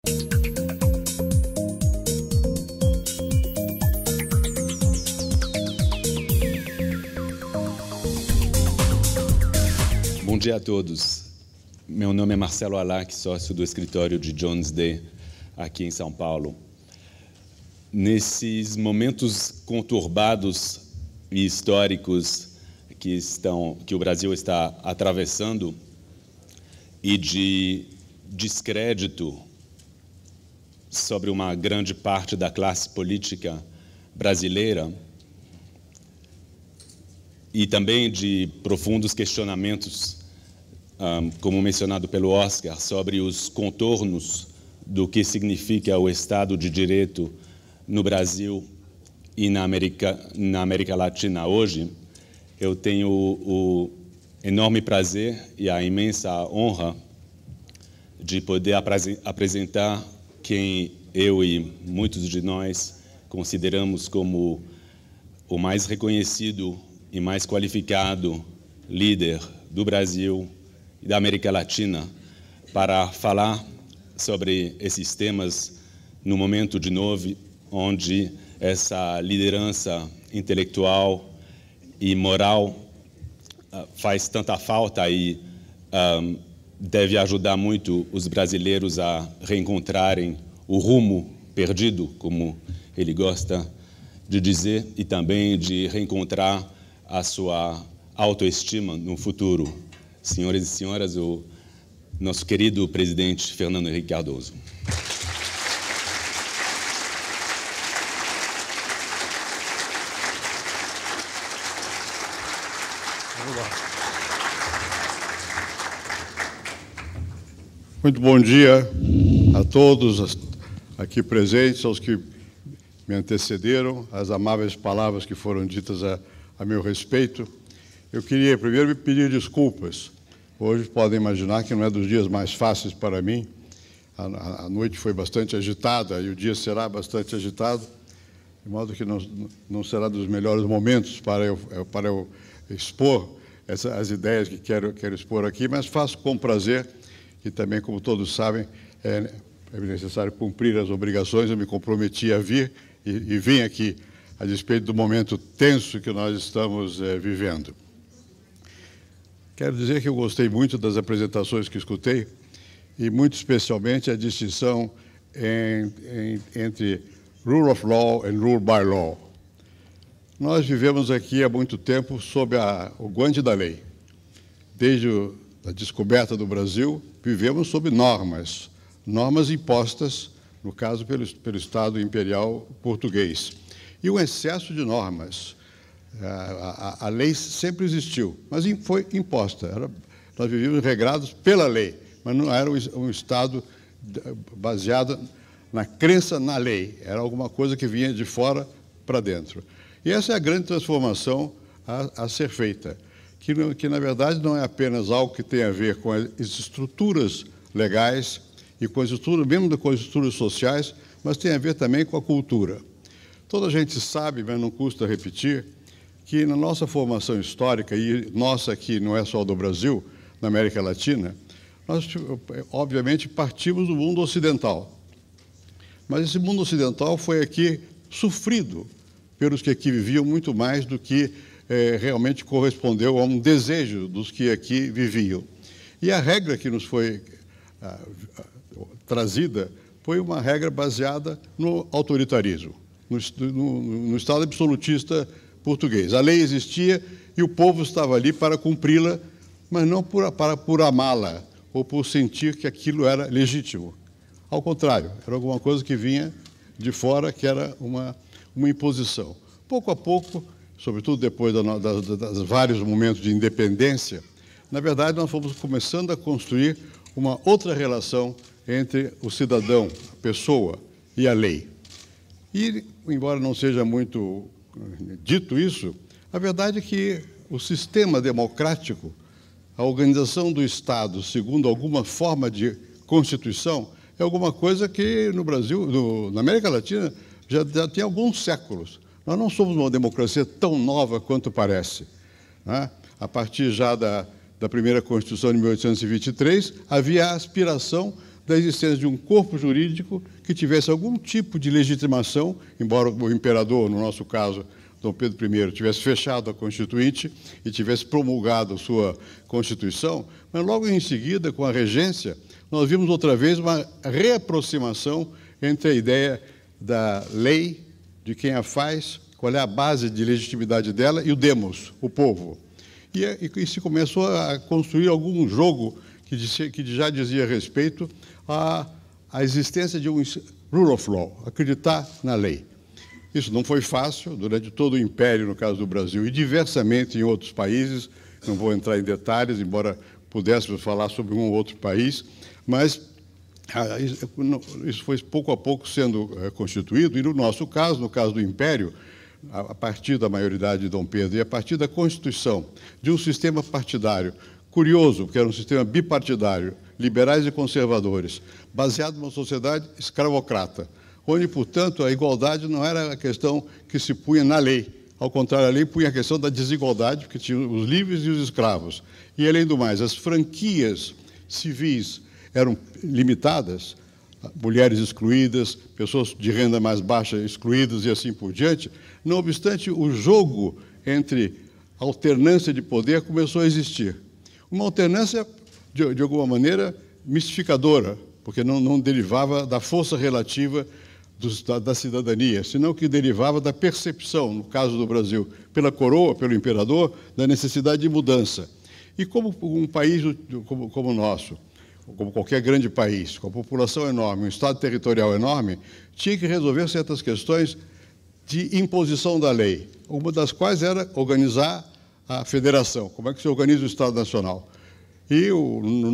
Bom dia a todos. Meu nome é Marcelo Alac, sócio do escritório de Jones Day, aqui em São Paulo. Nesses momentos conturbados e históricos que o Brasil está atravessando e de descrédito sobre uma grande parte da classe política brasileira e também de profundos questionamentos, como mencionado pelo Oscar, sobre os contornos do que significa o Estado de Direito no Brasil e na América Latina hoje, eu tenho o enorme prazer e a imensa honra de poder apresentar quem eu e muitos de nós consideramos como o mais reconhecido e mais qualificado líder do Brasil e da América Latina para falar sobre esses temas no momento de novo onde essa liderança intelectual e moral faz tanta falta e deve ajudar muito os brasileiros a reencontrarem o rumo perdido, como ele gosta de dizer, e também de reencontrar a sua autoestima no futuro. Senhores e senhoras, o nosso querido presidente Fernando Henrique Cardoso. Muito bom dia a todos aqui presentes, aos que me antecederam, as amáveis palavras que foram ditas a meu respeito. Eu queria primeiro me pedir desculpas. Hoje podem imaginar que não é dos dias mais fáceis para mim. A noite foi bastante agitada e o dia será bastante agitado, de modo que não será dos melhores momentos para eu expor as ideias que quero expor aqui, mas faço com prazer e também, como todos sabem, é necessário cumprir as obrigações. Eu me comprometi a vir e vim aqui a despeito do momento tenso que nós estamos vivendo. Quero dizer que eu gostei muito das apresentações que escutei e, muito especialmente, a distinção entre rule of law and rule by law. Nós vivemos aqui há muito tempo sob o guante da lei. Desde a descoberta do Brasil, vivemos sob normas impostas, no caso, pelo Estado Imperial Português. E um excesso de normas. A lei sempre existiu, mas foi imposta. Nós vivíamos regrados pela lei, mas não era um Estado baseado na crença na lei. Era alguma coisa que vinha de fora para dentro. E essa é a grande transformação a ser feita, que na verdade não é apenas algo que tem a ver com as estruturas legais e com as estruturas, mesmo com as estruturas sociais, mas tem a ver também com a cultura. Toda a gente sabe, mas não custa repetir, que na nossa formação histórica, e nossa aqui não é só do Brasil, na América Latina, nós, obviamente, partimos do mundo ocidental. Mas esse mundo ocidental foi aqui sofrido pelos que aqui viviam muito mais do que realmente correspondeu a um desejo dos que aqui viviam. E a regra que nos foi trazida foi uma regra baseada no autoritarismo, no Estado absolutista português. A lei existia e o povo estava ali para cumpri-la, mas não por amá-la ou por sentir que aquilo era legítimo. Ao contrário, era alguma coisa que vinha de fora, que era uma imposição. Pouco a pouco, sobretudo depois dos vários momentos de independência, na verdade, nós fomos começando a construir uma outra relação entre o cidadão, a pessoa, e a lei. E, embora não seja muito dito isso, a verdade é que o sistema democrático, a organização do Estado, segundo alguma forma de Constituição, é alguma coisa que no Brasil, na América Latina, já tem alguns séculos. Nós não somos uma democracia tão nova quanto parece, né? A partir já da primeira Constituição de 1823, havia a aspiração da existência de um corpo jurídico que tivesse algum tipo de legitimação, embora o imperador, no nosso caso, Dom Pedro I, tivesse fechado a Constituinte e tivesse promulgado a sua Constituição, mas logo em seguida, com a regência, nós vimos outra vez uma reaproximação entre a ideia da lei, de quem a faz, qual é a base de legitimidade dela, e o demos, o povo. E se começou a construir algum jogo que já dizia respeito à existência de um rule of law, acreditar na lei. Isso não foi fácil durante todo o Império, no caso do Brasil, e diversamente em outros países. Não vou entrar em detalhes, embora pudéssemos falar sobre um ou outro país, mas isso foi pouco a pouco sendo constituído, e no nosso caso, no caso do Império, a partir da maioridade de Dom Pedro e a partir da Constituição de um sistema partidário curioso, porque era um sistema bipartidário, liberais e conservadores, baseado numa sociedade escravocrata, onde, portanto, a igualdade não era a questão que se punha na lei. Ao contrário, a lei punha a questão da desigualdade, porque tinha os livres e os escravos. E, além do mais, as franquias civis eram limitadas, mulheres excluídas, pessoas de renda mais baixa excluídas e assim por diante. Não obstante, o jogo entre alternância de poder começou a existir. Uma alternância, de alguma maneira, mistificadora, porque não derivava da força relativa da cidadania, senão que derivava da percepção, no caso do Brasil, pela coroa, pelo imperador, da necessidade de mudança. E como um país como o nosso, como qualquer grande país, com a população enorme, um estado territorial enorme, tinha que resolver certas questões de imposição da lei, uma das quais era organizar a federação, como é que se organiza o Estado Nacional. E, no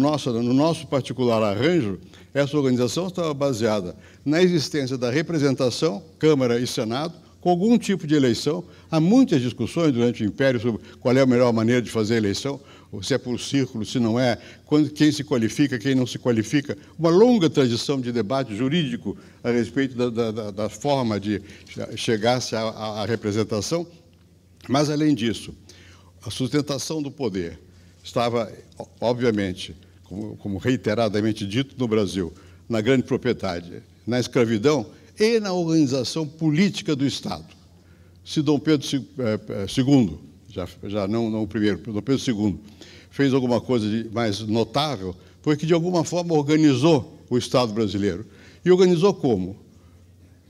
nosso particular arranjo, essa organização estava baseada na existência da representação, Câmara e Senado, com algum tipo de eleição. Há muitas discussões durante o Império sobre qual é a melhor maneira de fazer a eleição, se é por círculo, se não é, quem se qualifica, quem não se qualifica. Uma longa tradição de debate jurídico a respeito da forma de chegar-se à representação. Mas, além disso, a sustentação do poder estava, obviamente, como reiteradamente dito no Brasil, na grande propriedade, na escravidão e na organização política do Estado. Se Dom Pedro II, já não o primeiro, Dom Pedro II, fez alguma coisa de mais notável, foi que, de alguma forma, organizou o Estado brasileiro. E organizou como?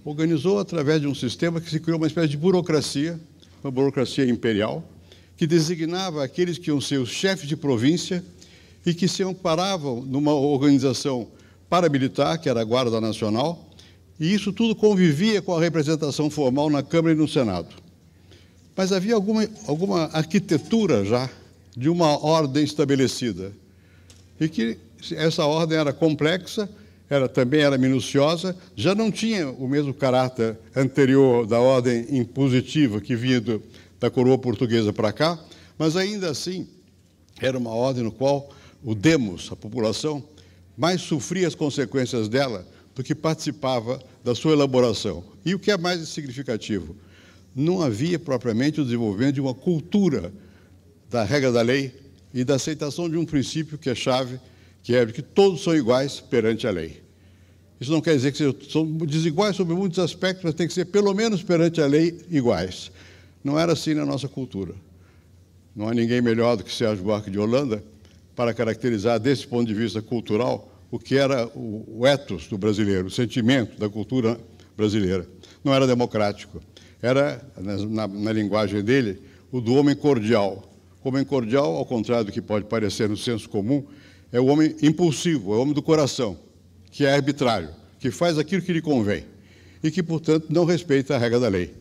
Organizou através de um sistema que se criou uma espécie de burocracia, uma burocracia imperial, que designava aqueles que iam ser os chefes de província e que se amparavam numa organização paramilitar, que era a Guarda Nacional, e isso tudo convivia com a representação formal na Câmara e no Senado. Mas havia alguma arquitetura já de uma ordem estabelecida, e que essa ordem era complexa, também era minuciosa, já não tinha o mesmo caráter anterior da ordem impositiva que vinha da coroa portuguesa para cá, mas ainda assim era uma ordem no qual o demos, a população, mais sofria as consequências dela do que participava da sua elaboração. E o que é mais significativo, não havia propriamente o desenvolvimento de uma cultura da regra da lei e da aceitação de um princípio que é chave, que é que todos são iguais perante a lei. Isso não quer dizer que são desiguais sobre muitos aspectos, mas tem que ser, pelo menos perante a lei, iguais. Não era assim na nossa cultura. Não há ninguém melhor do que Sérgio Buarque de Holanda para caracterizar, desse ponto de vista cultural, o que era o ethos do brasileiro, o sentimento da cultura brasileira. Não era democrático. Era, na linguagem dele, o do homem cordial. O homem cordial, ao contrário do que pode parecer no senso comum, é o homem impulsivo, é o homem do coração, que é arbitrário, que faz aquilo que lhe convém e que, portanto, não respeita a regra da lei.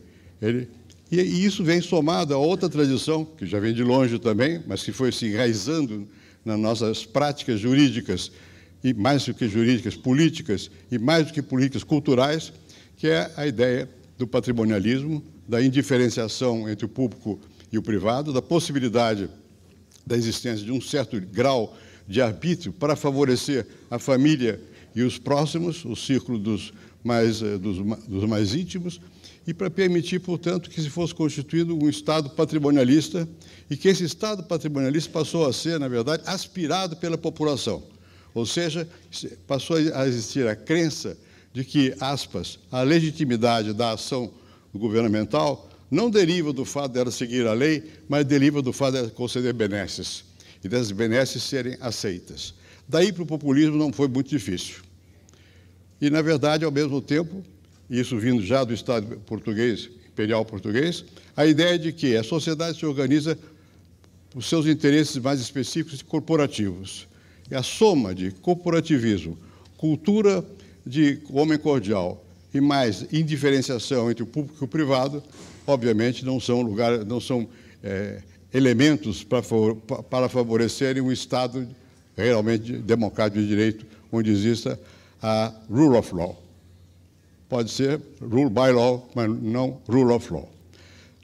E isso vem somado a outra tradição, que já vem de longe também, mas que foi se enraizando nas nossas práticas jurídicas, e mais do que jurídicas, políticas, e mais do que políticas culturais, que é a ideia do patrimonialismo, da indiferenciação entre o público e o privado, da possibilidade da existência de um certo grau de arbítrio para favorecer a família e os próximos, o círculo dos mais íntimos, e para permitir, portanto, que se fosse constituído um Estado patrimonialista e que esse Estado patrimonialista passou a ser, na verdade, aspirado pela população. Ou seja, passou a existir a crença de que, aspas, a legitimidade da ação governamental não deriva do fato dela seguir a lei, mas deriva do fato dela conceder benesses, e dessas benesses serem aceitas. Daí para o populismo não foi muito difícil. E, na verdade, ao mesmo tempo, isso vindo já do Estado português, imperial português, a ideia de que a sociedade se organiza por seus interesses mais específicos e corporativos. E a soma de corporativismo, cultura de homem cordial e mais indiferenciação entre o público e o privado, obviamente não são elementos para favorecerem um Estado realmente democrático de direito, onde exista a rule of law. Pode ser rule by law, mas não rule of law.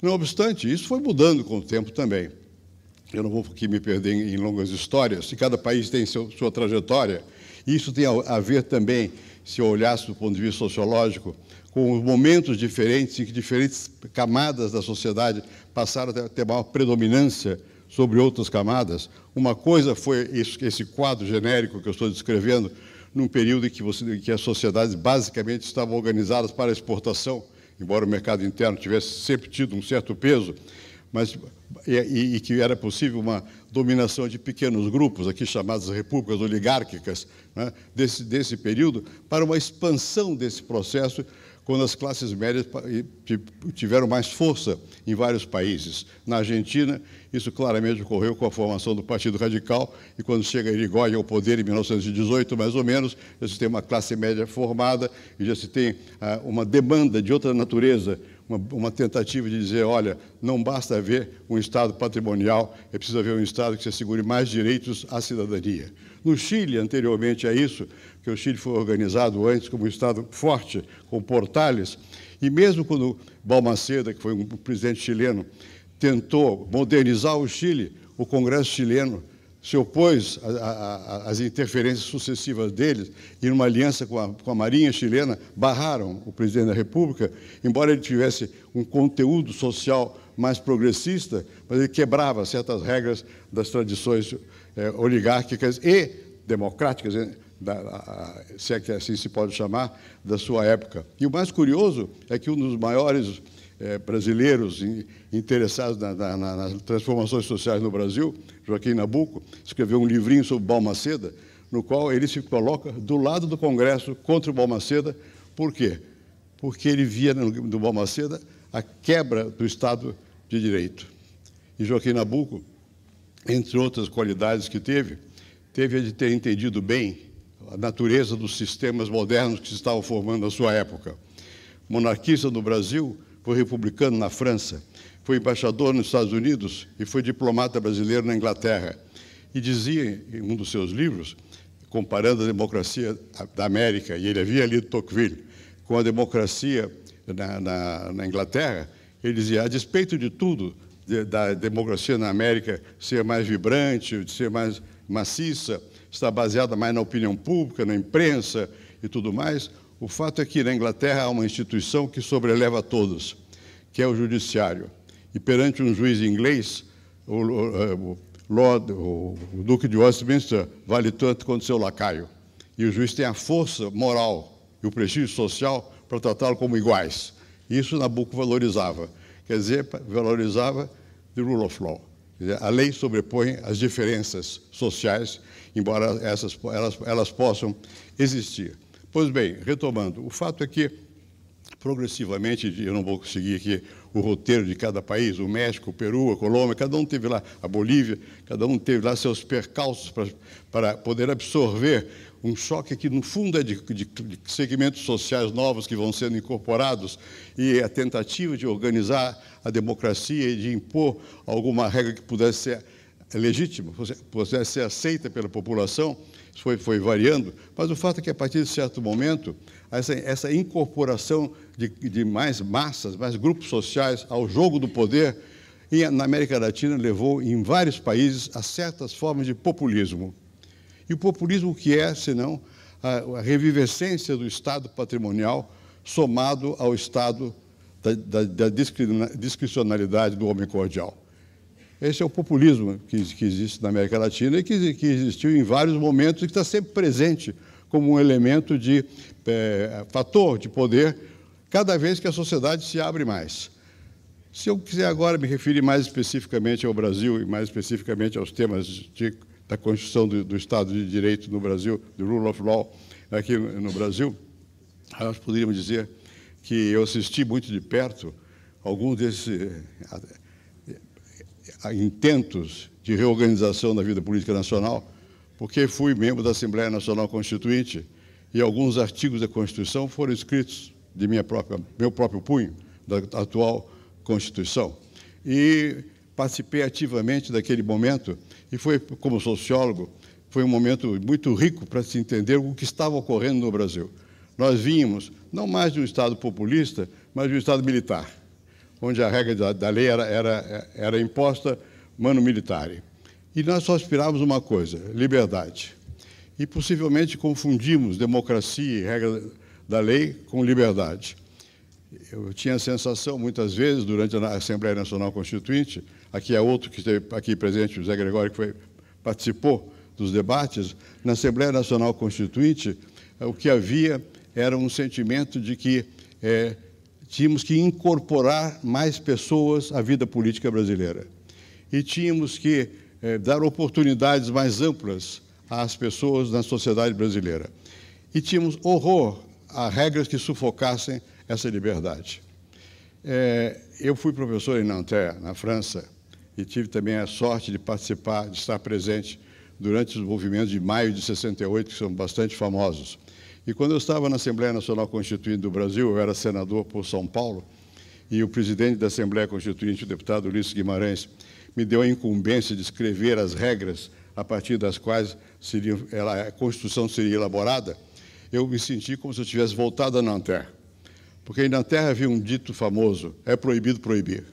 Não obstante, isso foi mudando com o tempo também. Eu não vou aqui me perder em longas histórias, e cada país tem sua trajetória. Isso tem a ver também, se eu olhasse do ponto de vista sociológico, com os momentos diferentes em que diferentes camadas da sociedade passaram a ter maior predominância sobre outras camadas. Uma coisa foi esse quadro genérico que eu estou descrevendo, num período em que as sociedades basicamente estavam organizadas para a exportação, embora o mercado interno tivesse sempre tido um certo peso, mas e que era possível uma dominação de pequenos grupos, aqui chamadas repúblicas oligárquicas, né, desse período, para uma expansão desse processo, quando as classes médias tiveram mais força em vários países. Na Argentina, isso claramente ocorreu com a formação do Partido Radical, e quando chega Irigoyen ao poder, em 1918, mais ou menos, já se tem uma classe média formada, e já se tem uma demanda de outra natureza, uma tentativa de dizer, olha, não basta haver um Estado patrimonial, é preciso haver um Estado que se assegure mais direitos à cidadania. No Chile, anteriormente a isso, que o Chile foi organizado antes como um Estado forte, com portales, e mesmo quando Balmaceda, que foi um presidente chileno, tentou modernizar o Chile, o Congresso chileno se opôs às interferências sucessivas deles, e numa aliança com a Marinha chilena, barraram o presidente da República, embora ele tivesse um conteúdo social mais progressista, mas ele quebrava certas regras das tradições oligárquicas e democráticas, se é que assim se pode chamar, da sua época. E o mais curioso é que um dos maiores brasileiros interessados nas transformações sociais no Brasil, Joaquim Nabuco, escreveu um livrinho sobre Balmaceda, no qual ele se coloca do lado do Congresso contra o Balmaceda. Por quê? Porque ele via no Balmaceda a quebra do Estado de Direito. E Joaquim Nabuco, entre outras qualidades que teve a de ter entendido bem a natureza dos sistemas modernos que se estavam formando na sua época. Monarquista no Brasil, foi republicano na França, foi embaixador nos Estados Unidos e foi diplomata brasileiro na Inglaterra. E dizia, em um dos seus livros, comparando a democracia da América, e ele havia lido Tocqueville, com a democracia na Inglaterra, ele dizia, a despeito de tudo, da democracia na América ser mais vibrante, de ser mais maciça, está baseada mais na opinião pública, na imprensa e tudo mais, o fato é que na Inglaterra há uma instituição que sobreleva a todos, que é o judiciário. E perante um juiz inglês, o Duque de Westminster vale tanto quanto seu lacaio. E o juiz tem a força moral e o prestígio social para tratá-lo como iguais. Isso Nabuco valorizava. Quer dizer, valorizava the rule of law. Quer dizer, a lei sobrepõe as diferenças sociais, embora elas possam existir. Pois bem, retomando, o fato é que, progressivamente, eu não vou seguir aqui o roteiro de cada país, o México, o Peru, a Colômbia, cada um teve lá, a Bolívia, cada um teve lá seus percalços para poder absorver um choque que, no fundo, é de segmentos sociais novos que vão sendo incorporados, e a tentativa de organizar a democracia e de impor alguma regra que pudesse ser legítima, pudesse ser aceita pela população. Isso foi variando, mas o fato é que, a partir de certo momento, essa incorporação de mais massas, mais grupos sociais ao jogo do poder, na América Latina, levou, em vários países, a certas formas de populismo. E o populismo, o que é, senão a revivescência do Estado patrimonial somado ao Estado da discricionalidade do homem cordial. Esse é o populismo que existe na América Latina e que existiu em vários momentos e que está sempre presente como um elemento de fator de poder cada vez que a sociedade se abre mais. Se eu quiser agora me referir mais especificamente ao Brasil e mais especificamente aos temas da Constituição do Estado de Direito no Brasil, do Rule of Law aqui no Brasil, nós poderíamos dizer que eu assisti muito de perto alguns desses intentos de reorganização da vida política nacional, porque fui membro da Assembleia Nacional Constituinte e alguns artigos da Constituição foram escritos de meu próprio punho, da atual Constituição. E participei ativamente daquele momento e foi, como sociólogo, foi um momento muito rico para se entender o que estava ocorrendo no Brasil. Nós vínhamos não mais de um Estado populista, mas de um Estado militar, onde a regra da lei era imposta manu militare. E nós só aspirávamos uma coisa, liberdade. E possivelmente confundimos democracia e regra da lei com liberdade. Eu tinha a sensação, muitas vezes, durante a Assembleia Nacional Constituinte, aqui é outro que esteve aqui presente, o José Gregório, que participou dos debates, na Assembleia Nacional Constituinte, o que havia era um sentimento de que tínhamos que incorporar mais pessoas à vida política brasileira. E tínhamos que dar oportunidades mais amplas às pessoas na sociedade brasileira. E tínhamos horror a regras que sufocassem essa liberdade. Eu fui professor em Nanterre, na França, e tive também a sorte de participar, de estar presente durante os movimentos de maio de 68, que são bastante famosos. E quando eu estava na Assembleia Nacional Constituinte do Brasil, eu era senador por São Paulo, e o presidente da Assembleia Constituinte, o deputado Ulisses Guimarães, me deu a incumbência de escrever as regras a partir das quais a Constituição seria elaborada. Eu me senti como se eu tivesse voltado a Nanterre, porque em Nanterre havia um dito famoso, é proibido proibir.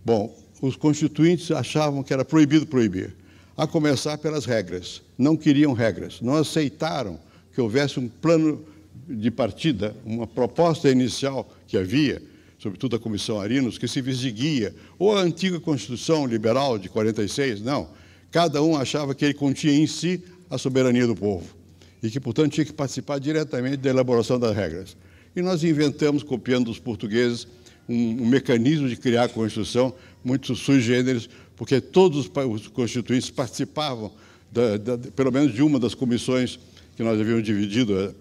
Bom, os constituintes achavam que era proibido proibir, a começar pelas regras. Não queriam regras, não aceitaram que houvesse um plano de partida, uma proposta inicial que havia, sobretudo a Comissão Arinos, que servisse de guia, ou a antiga Constituição Liberal de 46, não. Cada um achava que ele continha em si a soberania do povo e que, portanto, tinha que participar diretamente da elaboração das regras. E nós inventamos, copiando dos portugueses, um mecanismo de criar a Constituição muito sui generis, porque todos os constituintes participavam, pelo menos, de uma das comissões que nós havíamos dividido,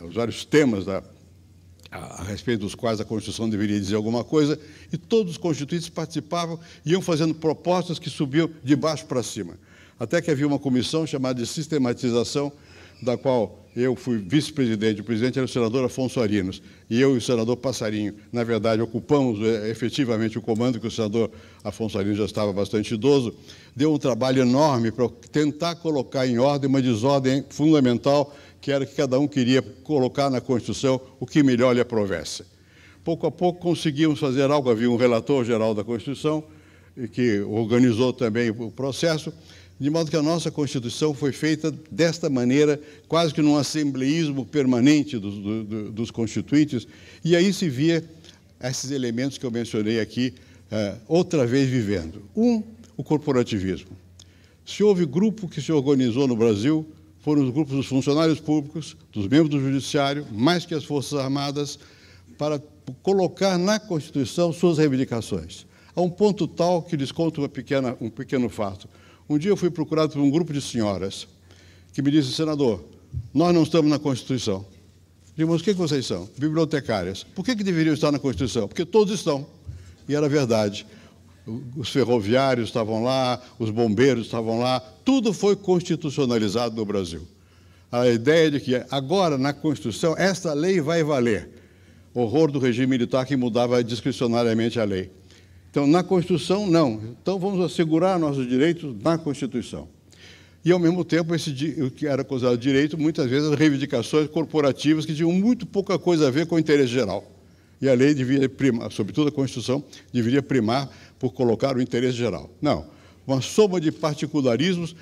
os vários temas a respeito dos quais a Constituição deveria dizer alguma coisa, e todos os constituintes participavam e iam fazendo propostas que subiam de baixo para cima. Até que havia uma comissão chamada de sistematização, da qual eu fui vice-presidente, o presidente era o senador Afonso Arinos, e eu e o senador Passarinho, na verdade, ocupamos efetivamente o comando, que o senador Afonso Arinos já estava bastante idoso, deu um trabalho enorme para tentar colocar em ordem uma desordem fundamental, que era que cada um queria colocar na Constituição o que melhor lhe aprovesse. Pouco a pouco conseguimos fazer algo, havia um relator geral da Constituição, que organizou também o processo, de modo que a nossa Constituição foi feita desta maneira, quase que num assembleísmo permanente dos constituintes, e aí se via esses elementos que eu mencionei aqui, outra vez vivendo. O corporativismo. Se houve grupo que se organizou no Brasil, foram os grupos dos funcionários públicos, dos membros do Judiciário, mais que as Forças Armadas, para colocar na Constituição suas reivindicações. A um ponto tal que lhes conto um pequeno fato. Um dia eu fui procurado por um grupo de senhoras que me disse, senador, nós não estamos na Constituição. Eu digo, mas o que vocês são? Bibliotecárias. Por que deveriam estar na Constituição? Porque todos estão. E era verdade. Os ferroviários estavam lá, os bombeiros estavam lá, tudo foi constitucionalizado no Brasil. A ideia de que agora, na Constituição, esta lei vai valer. Horror do regime militar que mudava discricionariamente a lei. Então, na Constituição, não. Então, vamos assegurar nossos direitos na Constituição. E, ao mesmo tempo, o que era considerado direito, muitas vezes, as reivindicações corporativas que tinham muito pouca coisa a ver com o interesse geral. E a lei deveria primar, sobretudo a Constituição, deveria primar por colocar o interesse geral. Não. Uma soma de particularismos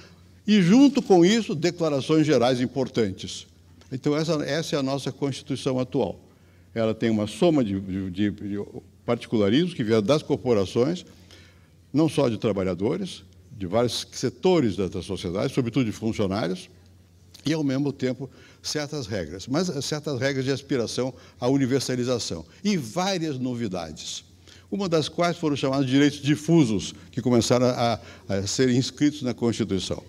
e, junto com isso, declarações gerais importantes. Então, essa é a nossa Constituição atual. Ela tem uma soma de particularismos que vieram das corporações, não só de trabalhadores, de vários setores da sociedade, sobretudo de funcionários, e, ao mesmo tempo, certas regras, mas certas regras de aspiração à universalização, e várias novidades, uma das quais foram chamados de direitos difusos, que começaram a ser inscritos na Constituição.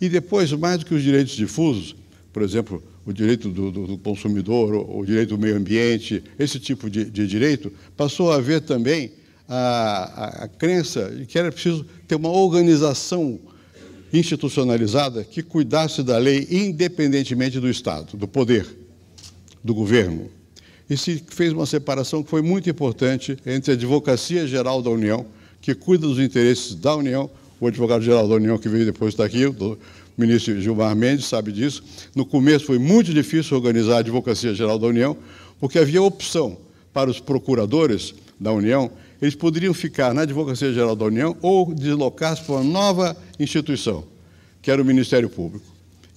E depois, mais do que os direitos difusos, por exemplo, o direito do consumidor, o direito do meio ambiente, esse tipo de direito, passou a haver também a crença de que era preciso ter uma organização institucionalizada que cuidasse da lei independentemente do Estado, do poder, do governo. E se fez uma separação que foi muito importante entre a Advocacia Geral da União, que cuida dos interesses da União, o advogado-geral da União, que veio depois está aqui, o ministro Gilmar Mendes, sabe disso. No começo foi muito difícil organizar a Advocacia Geral da União, porque havia opção para os procuradores da União. Eles poderiam ficar na Advocacia Geral da União ou deslocar-se para uma nova instituição, que era o Ministério Público.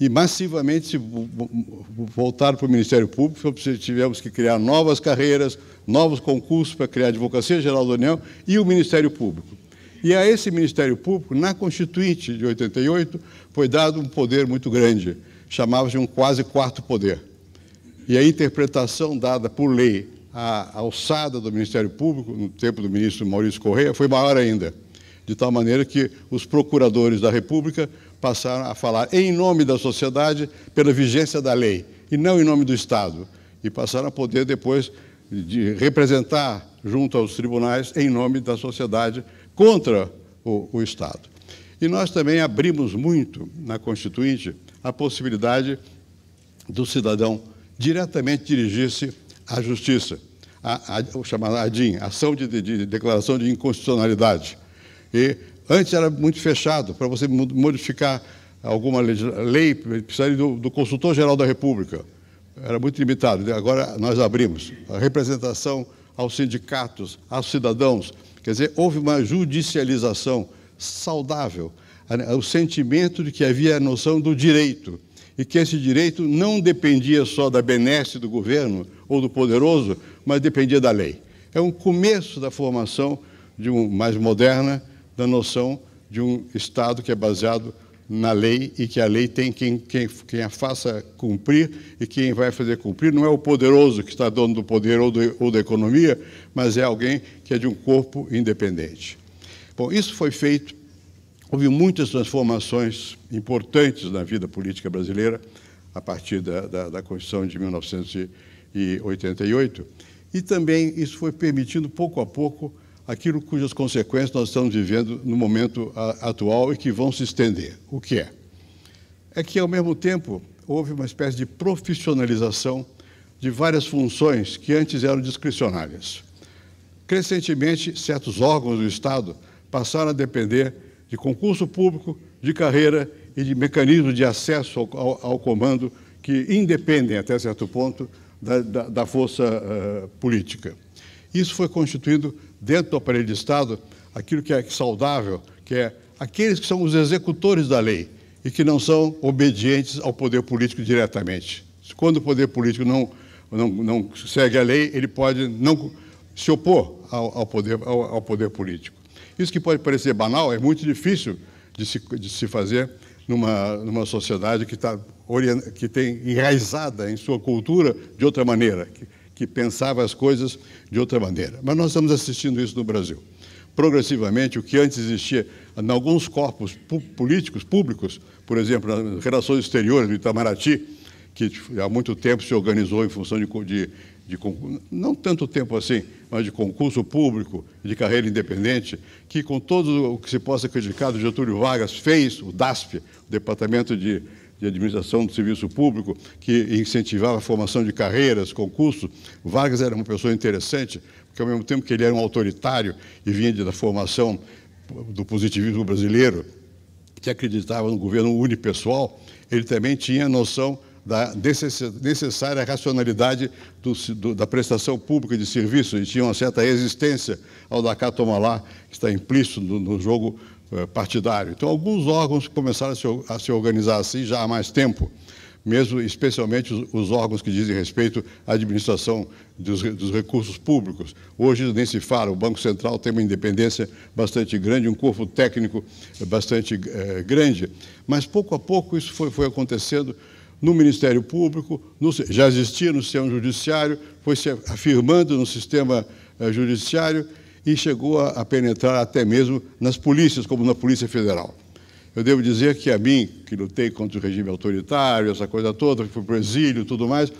E massivamente se voltaram para o Ministério Público, tivemos que criar novas carreiras, novos concursos para criar a Advocacia Geral da União e o Ministério Público. E a esse Ministério Público, na Constituinte de 88, foi dado um poder muito grande, chamava-se um quase quarto poder. E a interpretação dada por lei à alçada do Ministério Público, no tempo do ministro Maurício Correia, foi maior ainda, de tal maneira que os procuradores da República passaram a falar em nome da sociedade pela vigência da lei, e não em nome do Estado, e passaram a poder depois de representar junto aos tribunais em nome da sociedade contra o Estado. E nós também abrimos muito na Constituinte a possibilidade do cidadão diretamente dirigir-se à Justiça, o chamado ADIM, Ação de Declaração de Inconstitucionalidade. E antes era muito fechado, para você modificar alguma lei, precisaria do Consultor-Geral da República. Era muito limitado. Agora nós abrimos a representação aos sindicatos, aos cidadãos. Quer dizer, houve uma judicialização saudável, o sentimento de que havia a noção do direito, e que esse direito não dependia só da benesse do governo ou do poderoso, mas dependia da lei. É um começo da formação mais moderna da noção de um Estado que é baseado na lei e que a lei tem quem a faça cumprir, e quem vai fazer cumprir não é o poderoso que está dono do poder ou da economia, mas é alguém que é de um corpo independente. Bom, isso foi feito, houve muitas transformações importantes na vida política brasileira a partir da Constituição de 1988, e também isso foi permitindo, pouco a pouco, aquilo cujas consequências nós estamos vivendo no momento atual e que vão se estender. O que é? É que, ao mesmo tempo, houve uma espécie de profissionalização de várias funções que antes eram discricionárias. Crescentemente, certos órgãos do Estado passaram a depender de concurso público, de carreira e de mecanismos de acesso ao comando que independem, até certo ponto, da força política. Isso foi constituindo, dentro do aparelho de Estado, aquilo que é saudável, que é aqueles que são os executores da lei e que não são obedientes ao poder político diretamente. Quando o poder político não segue a lei, ele pode não se opor ao poder político. Isso que pode parecer banal, é muito difícil de se fazer numa sociedade que tem enraizada em sua cultura de outra maneira, que pensava as coisas de outra maneira. Mas nós estamos assistindo isso no Brasil. Progressivamente, o que antes existia em alguns corpos políticos, públicos, por exemplo, nas relações exteriores do Itamaraty, que há muito tempo se organizou em função de não tanto tempo assim, mas de concurso público, de carreira independente, que com todo o que se possa criticar do Getúlio Vargas fez, o DASP, o Departamento de Administração do Serviço Público, que incentivava a formação de carreiras, concursos. O Vargas era uma pessoa interessante, porque ao mesmo tempo que ele era um autoritário e vinha da formação do positivismo brasileiro, que acreditava no governo unipessoal, ele também tinha noção da necessária racionalidade da prestação pública de serviço, e tinha uma certa resistência ao da cá toma lá, que está implícito no jogo partidário. Então, alguns órgãos começaram a se organizar assim já há mais tempo, mesmo especialmente os órgãos que dizem respeito à administração dos recursos públicos. Hoje nem se fala, o Banco Central tem uma independência bastante grande, um corpo técnico bastante grande, mas pouco a pouco isso foi acontecendo no Ministério Público, já existia no sistema judiciário, foi se afirmando no sistema judiciário e chegou a penetrar até mesmo nas polícias, como na Polícia Federal. Eu devo dizer que a mim, que lutei contra o regime autoritário, essa coisa toda, que fui para o exílio e tudo mais,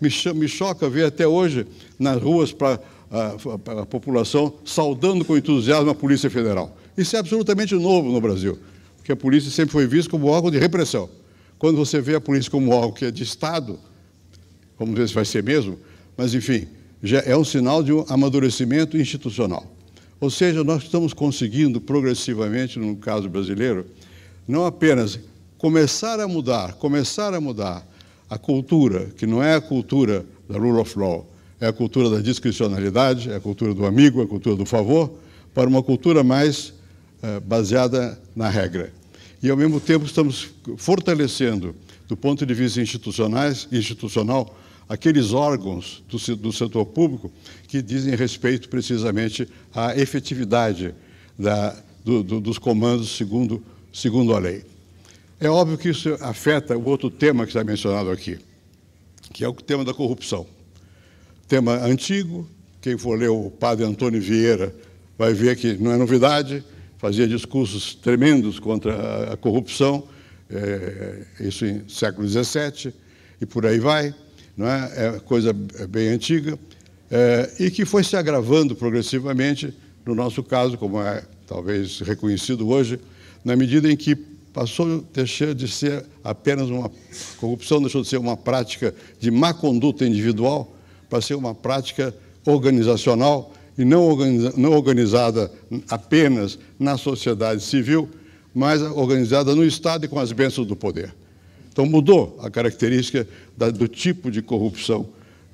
me choca ver até hoje nas ruas para a população saudando com entusiasmo a Polícia Federal. Isso é absolutamente novo no Brasil, porque a polícia sempre foi vista como órgão de repressão. Quando você vê a polícia como algo que é de Estado, vamos ver se vai ser mesmo, mas, enfim, já é um sinal de um amadurecimento institucional. Ou seja, nós estamos conseguindo progressivamente, no caso brasileiro, não apenas começar a mudar a cultura, que não é a cultura da rule of law, é a cultura da discricionalidade, é a cultura do amigo, é a cultura do favor, para uma cultura mais baseada na regra. E, ao mesmo tempo, estamos fortalecendo, do ponto de vista institucional, aqueles órgãos do setor público que dizem respeito, precisamente, à efetividade dos comandos segundo a lei. É óbvio que isso afeta o outro tema que está mencionado aqui, que é o tema da corrupção. Tema antigo, quem for ler o padre Antônio Vieira vai ver que não é novidade, fazia discursos tremendos contra a corrupção, isso em século XVII, e por aí vai, não é? É coisa bem antiga, e que foi se agravando progressivamente, no nosso caso, como é talvez reconhecido hoje, na medida em que deixou de ser apenas uma corrupção, deixou de ser uma prática de má conduta individual, para ser uma prática organizacional e não organizada apenas na sociedade civil, mas organizada no Estado e com as bênçãos do poder. Então, mudou a característica do tipo de corrupção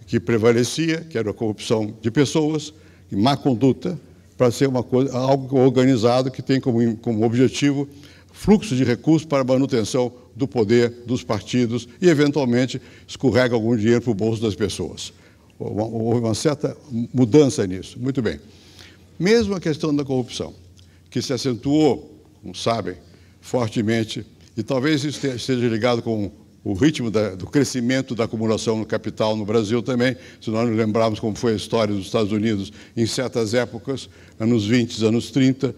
que prevalecia, que era a corrupção de pessoas, e má conduta, para ser algo organizado que tem como objetivo fluxo de recursos para a manutenção do poder dos partidos e, eventualmente, escorrega algum dinheiro para o bolso das pessoas. Houve uma certa mudança nisso. Muito bem. Mesmo a questão da corrupção, que se acentuou, como sabem, fortemente, e talvez isso esteja ligado com o ritmo do crescimento da acumulação no capital no Brasil também, se nós nos lembrarmos como foi a história dos Estados Unidos em certas épocas, anos 20, anos 30,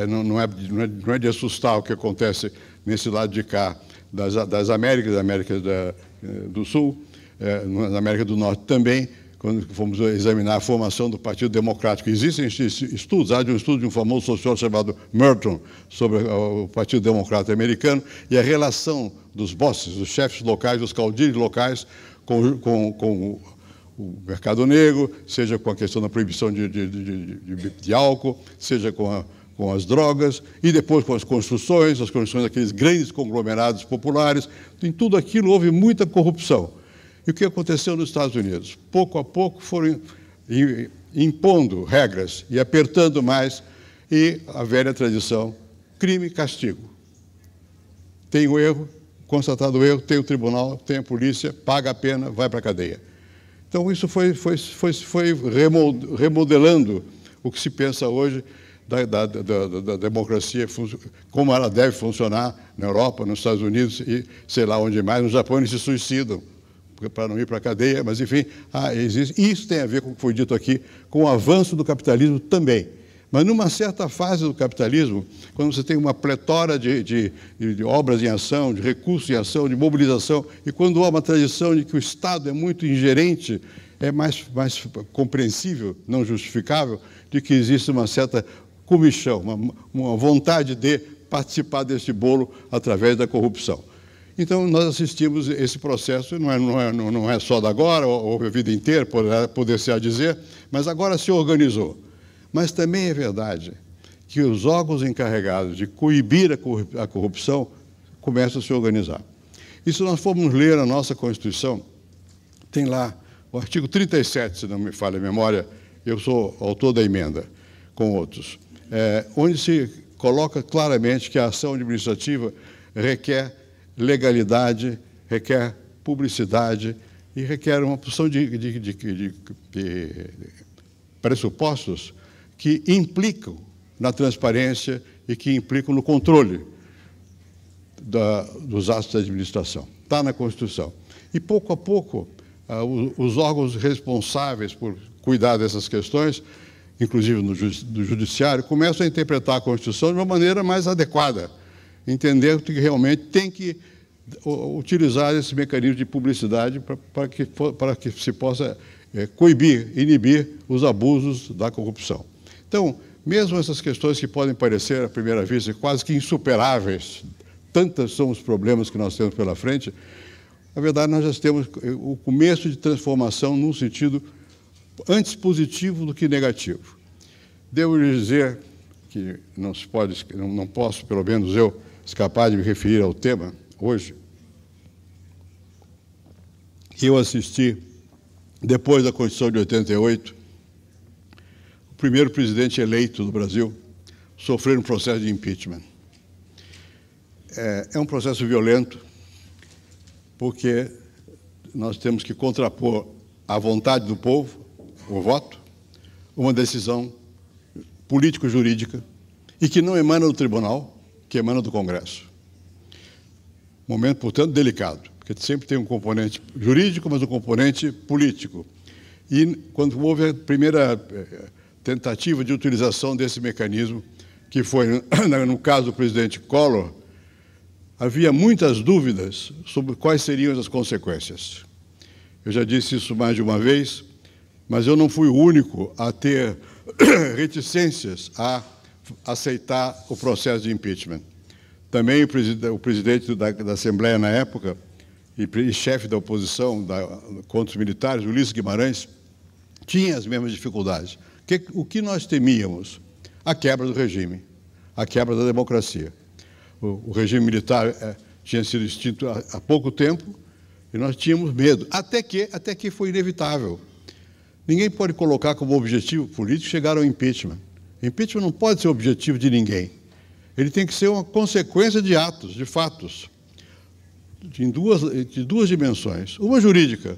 não é de assustar o que acontece nesse lado de cá das Américas, da América do Sul, na América do Norte também, quando fomos examinar a formação do Partido Democrático. Existem estudos, há um estudo de um famoso sociólogo chamado Merton sobre o Partido Democrata americano e a relação dos bosses, dos chefes locais, dos caudilhos locais com o mercado negro, seja com a questão da proibição de álcool, seja com as drogas, e depois com as construções daqueles grandes conglomerados populares. Em tudo aquilo houve muita corrupção. E o que aconteceu nos Estados Unidos? Pouco a pouco foram impondo regras e apertando mais, e a velha tradição, crime e castigo. Tem o erro, constatado o erro, tem o tribunal, tem a polícia, paga a pena, vai para a cadeia. Então, isso foi remodelando o que se pensa hoje da democracia, como ela deve funcionar na Europa, nos Estados Unidos e sei lá onde mais. No Japão eles se suicidam para não ir para a cadeia, mas, enfim, existe. Isso tem a ver com o que foi dito aqui, com o avanço do capitalismo também. Mas, numa certa fase do capitalismo, quando você tem uma pletora de obras em ação, de recursos em ação, de mobilização, e quando há uma tradição de que o Estado é muito ingerente, é mais compreensível, não justificável, de que existe uma certa comichão, uma vontade de participar deste bolo através da corrupção. Então, nós assistimos esse processo, não é só da agora, ou a vida inteira, poder-se dizer, mas agora se organizou. Mas também é verdade que os órgãos encarregados de coibir a corrupção começam a se organizar. E se nós formos ler a nossa Constituição, tem lá o artigo 37, se não me falha a memória, eu sou autor da emenda, com outros, onde se coloca claramente que a ação administrativa requer legalidade, requer publicidade e requer uma porção de pressupostos que implicam na transparência e que implicam no controle dos atos da administração. Está na Constituição. E, pouco a pouco, os órgãos responsáveis por cuidar dessas questões, inclusive do Judiciário, começam a interpretar a Constituição de uma maneira mais adequada, entendendo que realmente tem que utilizar esse mecanismo de publicidade para que se possa coibir, inibir os abusos da corrupção. Então, mesmo essas questões que podem parecer, à primeira vista, quase que insuperáveis, tantos são os problemas que nós temos pela frente, na verdade, nós já temos o começo de transformação num sentido antes positivo do que negativo. Devo dizer que não posso, pelo menos eu, escapar de me referir ao tema hoje. Eu assisti, depois da Constituição de 88, o primeiro presidente eleito do Brasil sofrer um processo de impeachment. É um processo violento, porque nós temos que contrapor à vontade do povo, o voto, uma decisão político-jurídica e que não emana do tribunal, que emana do Congresso. Momento, portanto, delicado, porque sempre tem um componente jurídico, mas um componente político. E quando houve a primeira tentativa de utilização desse mecanismo, que foi, no caso do presidente Collor, havia muitas dúvidas sobre quais seriam as consequências. Eu já disse isso mais de uma vez, mas eu não fui o único a ter reticências a aceitar o processo de impeachment. Também o presidente da Assembleia, na época, e chefe da oposição contra os militares, Ulisses Guimarães, tinha as mesmas dificuldades. O que nós temíamos? A quebra do regime, a quebra da democracia. O regime militar tinha sido extinto há pouco tempo e nós tínhamos medo, até que foi inevitável. Ninguém pode colocar como objetivo político chegar ao impeachment. Impeachment não pode ser objetivo de ninguém. Ele tem que ser uma consequência de atos, de fatos, de duas dimensões. Uma jurídica.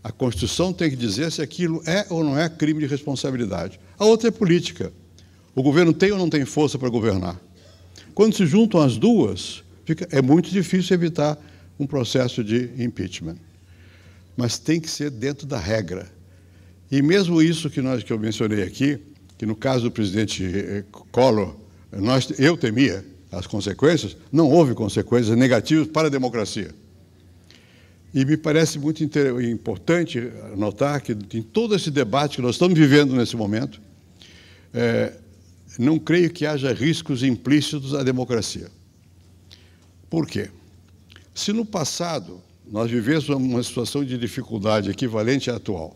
A Constituição tem que dizer se aquilo é ou não é crime de responsabilidade. A outra é política. O governo tem ou não tem força para governar? Quando se juntam as duas, é muito difícil evitar um processo de impeachment. Mas tem que ser dentro da regra. E mesmo isso que eu mencionei aqui, que no caso do presidente Collor, eu temia as consequências, não houve consequências negativas para a democracia. E me parece muito importante notar que, em todo esse debate que nós estamos vivendo nesse momento, não creio que haja riscos implícitos à democracia. Por quê? Se no passado nós vivêssemos uma situação de dificuldade equivalente à atual,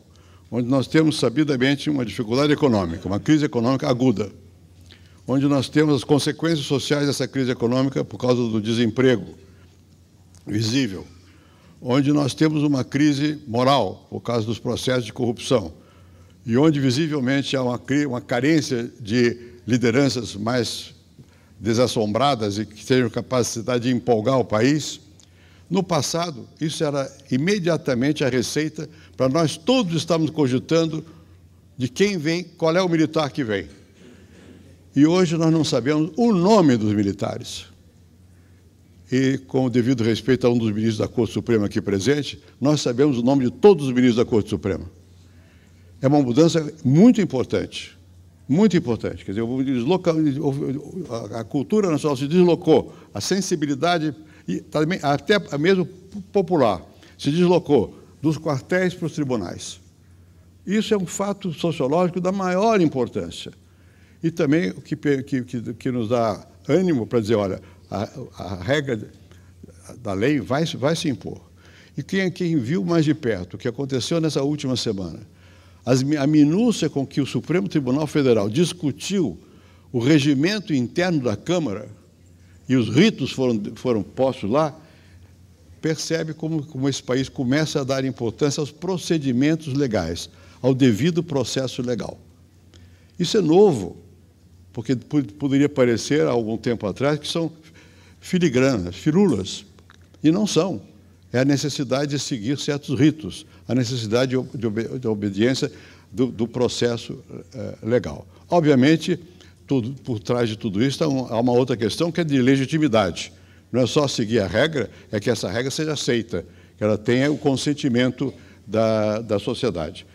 onde nós temos sabidamente uma dificuldade econômica, uma crise econômica aguda, onde nós temos as consequências sociais dessa crise econômica por causa do desemprego visível, onde nós temos uma crise moral por causa dos processos de corrupção, e onde visivelmente há uma carência de lideranças mais desassombradas e que tenham capacidade de empolgar o país. No passado, isso era imediatamente a receita para nós todos estarmos cogitando de quem vem, qual é o militar que vem. E hoje nós não sabemos o nome dos militares. E, com o devido respeito a um dos ministros da Corte Suprema aqui presente, nós sabemos o nome de todos os ministros da Corte Suprema. É uma mudança muito importante. Muito importante. Quer dizer, a cultura nacional se deslocou, a sensibilidade, e também, até mesmo popular, se deslocou dos quartéis para os tribunais. Isso é um fato sociológico da maior importância. E também o que nos dá ânimo para dizer, olha, a regra da lei vai se impor. E quem viu mais de perto o que aconteceu nessa última semana, a minúcia com que o Supremo Tribunal Federal discutiu o regimento interno da Câmara e os ritos foram postos lá, percebe como esse país começa a dar importância aos procedimentos legais, ao devido processo legal. Isso é novo, porque poderia parecer, há algum tempo atrás, que são filigranas, firulas, e não são. é a necessidade de seguir certos ritos, a necessidade de obediência do processo legal. Obviamente, por trás de tudo isso há uma outra questão, que é de legitimidade. Não é só seguir a regra, é que essa regra seja aceita, que ela tenha o consentimento da sociedade.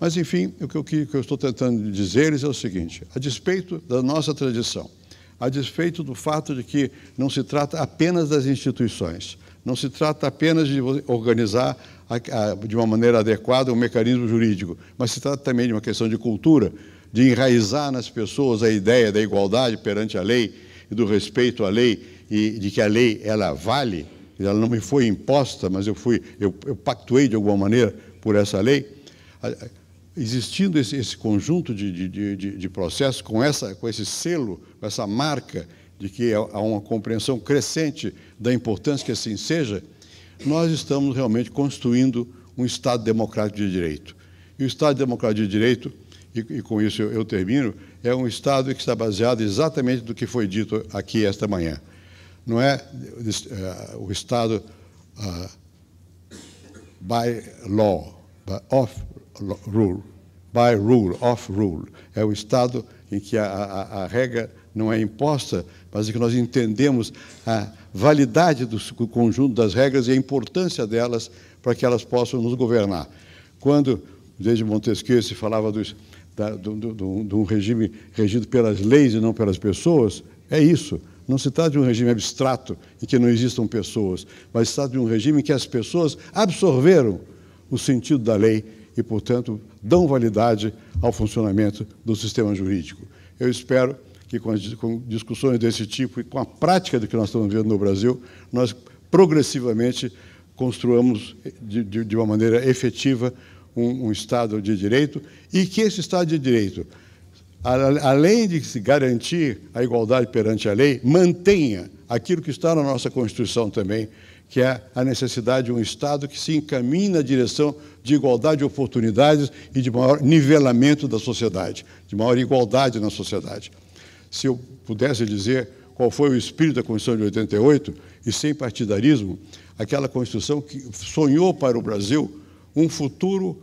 Mas, enfim, o que eu estou tentando dizer-lhes é o seguinte: a despeito da nossa tradição, a despeito do fato de que não se trata apenas das instituições, não se trata apenas de organizar de uma maneira adequada um mecanismo jurídico, mas se trata também de uma questão de cultura, de enraizar nas pessoas a ideia da igualdade perante a lei e do respeito à lei, e de que a lei, ela vale, ela não me foi imposta, mas eu pactuei de alguma maneira por essa lei. Existindo esse conjunto de processos, com esse selo, com essa marca de que há uma compreensão crescente da importância que assim seja, nós estamos realmente construindo um Estado democrático de direito. E o Estado democrático de direito, e com isso eu termino, é um Estado que está baseado exatamente no que foi dito aqui esta manhã. Não é o Estado by law, by rule, of rule. É o Estado em que a regra não é imposta, mas em que nós entendemos a validade do conjunto das regras e a importância delas para que elas possam nos governar. Quando, desde Montesquieu, se falava de um regime regido pelas leis e não pelas pessoas, é isso. Não se trata de um regime abstrato em que não existam pessoas, mas se trata de um regime em que as pessoas absorveram o sentido da lei e, portanto, dão validade ao funcionamento do sistema jurídico. Eu espero que com discussões desse tipo e com a prática do que nós estamos vendo no Brasil, nós progressivamente construamos de uma maneira efetiva um Estado de Direito, e que esse Estado de Direito, além de se garantir a igualdade perante a lei, mantenha aquilo que está na nossa Constituição também, que é a necessidade de um Estado que se encaminhe na direção de igualdade de oportunidades e de maior nivelamento da sociedade, de maior igualdade na sociedade. Se eu pudesse dizer qual foi o espírito da Constituição de 88, e sem partidarismo, aquela Constituição que sonhou para o Brasil um futuro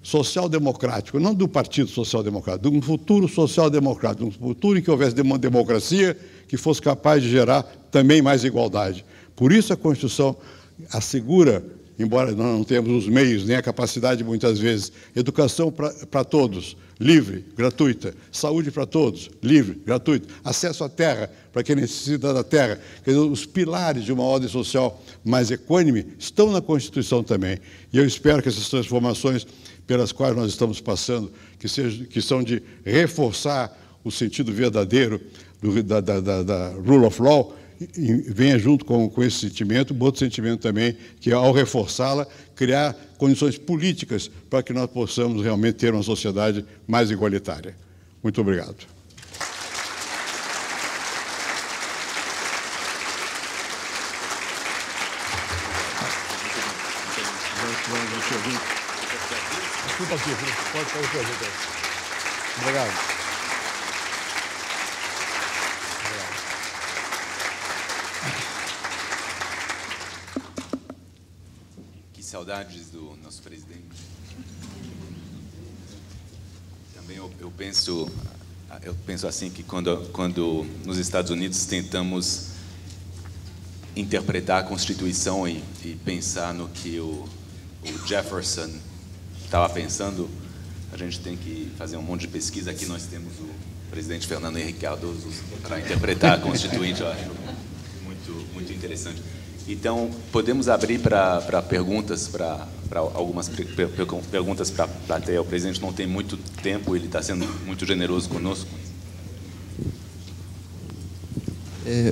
social-democrático, não do Partido Social-Democrático, de um futuro social-democrático, um futuro em que houvesse uma democracia que fosse capaz de gerar também mais igualdade. Por isso a Constituição assegura, embora nós não tenhamos os meios nem a capacidade, muitas vezes, educação para todos, livre, gratuita, saúde para todos, livre, gratuita, acesso à terra para quem necessita da terra. Quer dizer, os pilares de uma ordem social mais equânime estão na Constituição também. E eu espero que essas transformações pelas quais nós estamos passando, que são de reforçar o sentido verdadeiro da rule of law, e venha junto com esse sentimento, um outro sentimento também, que é, ao reforçá-la, criar condições políticas para que nós possamos realmente ter uma sociedade mais igualitária. Muito obrigado. Obrigado. Que saudades do nosso presidente. Também eu penso assim que quando nos Estados Unidos tentamos interpretar a Constituição e pensar no que o Jefferson estava pensando, a gente tem que fazer um monte de pesquisa. Aqui nós temos o presidente Fernando Henrique Cardoso para interpretar a Constituinte, eu acho muito interessante. Então, podemos abrir para perguntas, para algumas perguntas para a plateia. O presidente não tem muito tempo, ele está sendo muito generoso conosco.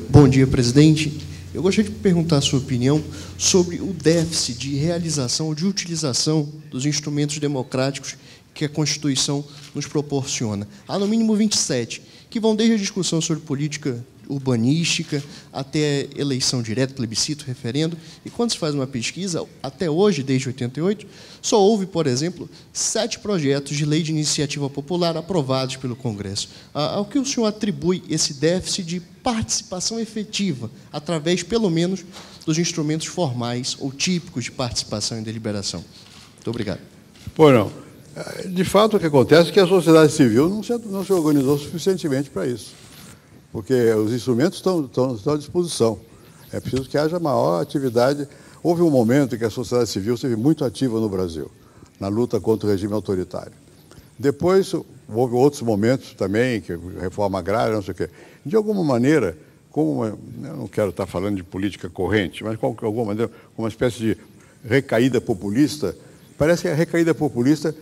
Bom dia, presidente. Eu gostaria de perguntar a sua opinião sobre o déficit de realização, de utilização dos instrumentos democráticos que a Constituição nos proporciona. Há, no mínimo, 27, que vão desde a discussão sobre política urbanística, até eleição direta, plebiscito, referendo. E quando se faz uma pesquisa, até hoje, desde 88, só houve, por exemplo, 7 projetos de lei de iniciativa popular aprovados pelo Congresso. Ao que o senhor atribui esse déficit de participação efetiva, através, pelo menos, dos instrumentos formais ou típicos de participação em deliberação? Muito obrigado. Pois não. De fato, o que acontece é que a sociedade civil não se organizou suficientemente para isso, porque os instrumentos estão à disposição. É preciso que haja maior atividade. Houve um momento em que a sociedade civil esteve muito ativa no Brasil, na luta contra o regime autoritário. Depois, houve outros momentos também, que reforma agrária, não sei o quê. De alguma maneira, eu não quero estar falando de política corrente, mas de alguma maneira, uma espécie de recaída populista, parece que a recaída populista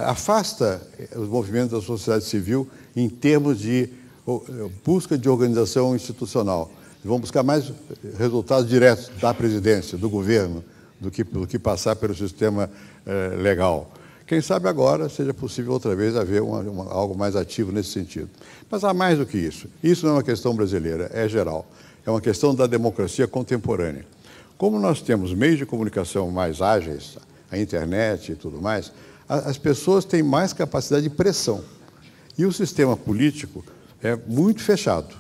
afasta os movimentos da sociedade civil em termos de busca de organização institucional. Vão buscar mais resultados diretos da presidência, do governo, do que passar pelo sistema legal. Quem sabe agora seja possível outra vez haver algo mais ativo nesse sentido. Mas há mais do que isso. Isso não é uma questão brasileira, é geral. É uma questão da democracia contemporânea. Como nós temos meios de comunicação mais ágeis, a internet e tudo mais, as pessoas têm mais capacidade de pressão. E o sistema político é muito fechado.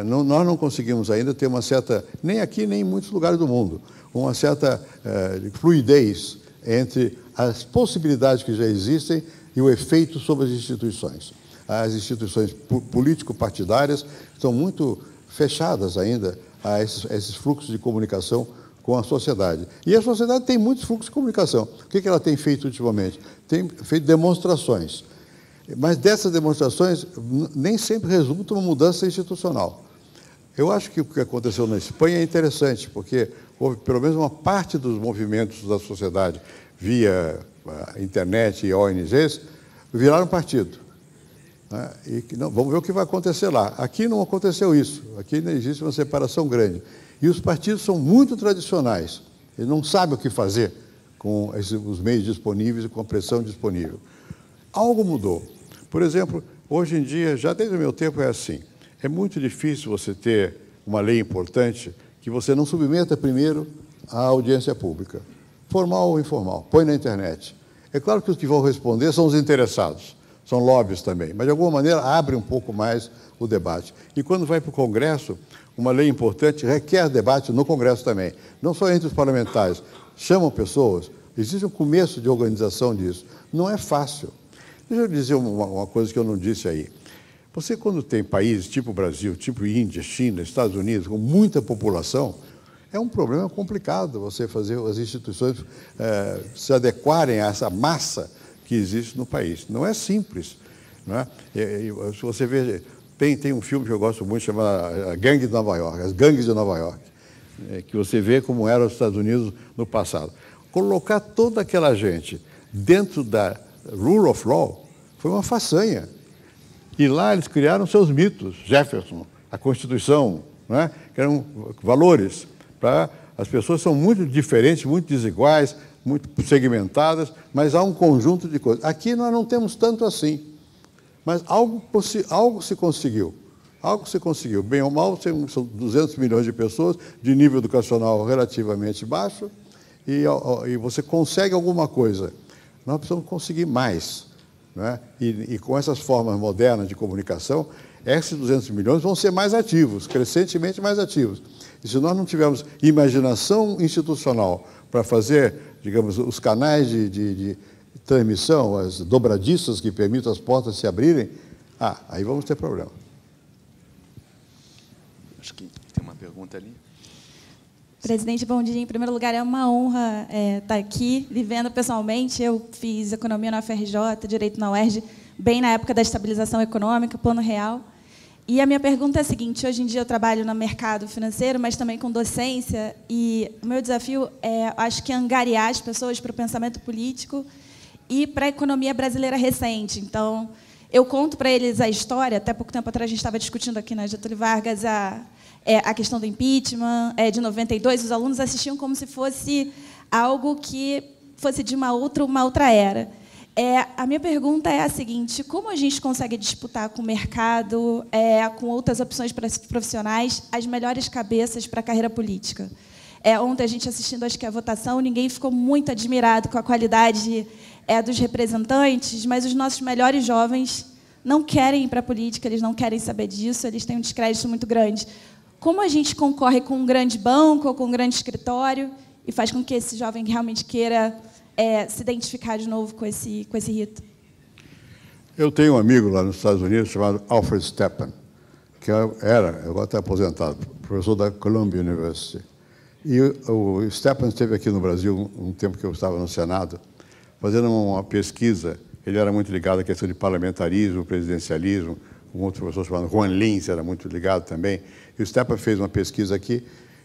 Nós não conseguimos ainda ter uma certa, nem aqui nem em muitos lugares do mundo, uma certa fluidez entre as possibilidades que já existem e o efeito sobre as instituições. As instituições político-partidárias estão muito fechadas ainda a esses fluxos de comunicação com a sociedade. E a sociedade tem muitos fluxos de comunicação. O que ela tem feito ultimamente? Tem feito demonstrações. Mas dessas demonstrações nem sempre resulta uma mudança institucional. Eu acho que o que aconteceu na Espanha é interessante, porque houve pelo menos uma parte dos movimentos da sociedade via internet e ONGs viraram partido. Né? E vamos ver o que vai acontecer lá. Aqui não aconteceu isso. Aqui não existe uma separação grande. E os partidos são muito tradicionais. Eles não sabem o que fazer com os meios disponíveis e com a pressão disponível. Algo mudou. Por exemplo, hoje em dia, já desde o meu tempo é assim. É muito difícil você ter uma lei importante que você não submeta primeiro à audiência pública, formal ou informal. Põe na internet. É claro que os que vão responder são os interessados, são lobbies também, mas de alguma maneira abre um pouco mais o debate. E quando vai para o Congresso, uma lei importante requer debate no Congresso também, não só entre os parlamentares. Chamam pessoas, existe um começo de organização disso. Não é fácil. Deixa eu dizer uma coisa que eu não disse aí. Você, quando tem países tipo Brasil, tipo Índia, China, Estados Unidos, com muita população, é um problema complicado você fazer as instituições se adequarem a essa massa que existe no país. Não é simples. Não é? Se você vê, tem um filme que eu gosto muito, chamado A Gangue de Nova York, As Gangues de Nova York, que você vê como eram os Estados Unidos no passado. Colocar toda aquela gente dentro da rule of law foi uma façanha. E lá eles criaram seus mitos, Jefferson, a Constituição, né? Que eram valores. As pessoas são muito diferentes, muito desiguais, muito segmentadas, mas há um conjunto de coisas. Aqui nós não temos tanto assim, mas algo se conseguiu. Algo se conseguiu. Bem ou mal, são 200 milhões de pessoas, de nível educacional relativamente baixo, e você consegue alguma coisa. Nós precisamos conseguir mais. Né? E com essas formas modernas de comunicação, esses 200 milhões vão ser mais ativos, crescentemente mais ativos. E se nós não tivermos imaginação institucional para fazer, digamos, os canais de transmissão, as dobradiças que permitam as portas se abrirem, aí vamos ter problema. Acho que tem uma pergunta ali. Presidente, bom dia. Em primeiro lugar, é uma honra estar aqui, vivendo pessoalmente. Eu fiz economia na UFRJ, direito na UERJ, bem na época da estabilização econômica, plano real. E a minha pergunta é a seguinte: hoje em dia eu trabalho no mercado financeiro, mas também com docência, e o meu desafio é, acho que, angariar as pessoas para o pensamento político e para a economia brasileira recente. Então, eu conto para eles a história. Até pouco tempo atrás, a gente estava discutindo aqui na Getúlio Vargas a questão do impeachment, de 92, os alunos assistiam como se fosse algo que fosse de uma outra era. A minha pergunta é a seguinte: como a gente consegue disputar com o mercado, com outras opções profissionais, as melhores cabeças para a carreira política? Ontem, a gente assistindo, acho que a votação, ninguém ficou muito admirado com a qualidade dos representantes, mas os nossos melhores jovens não querem ir para a política, eles não querem saber disso, eles têm um descrédito muito grande. Como a gente concorre com um grande banco ou com um grande escritório e faz com que esse jovem realmente queira se identificar de novo com esse rito? Eu tenho um amigo lá nos Estados Unidos chamado Alfred Stepan, que agora está aposentado, professor da Columbia University. E o Stepan esteve aqui no Brasil um tempo que eu estava no Senado, fazendo uma pesquisa. Ele era muito ligado à questão de parlamentarismo, presidencialismo. Um outro professor chamado Juan Lins era muito ligado também. E o Stepan fez uma pesquisa aqui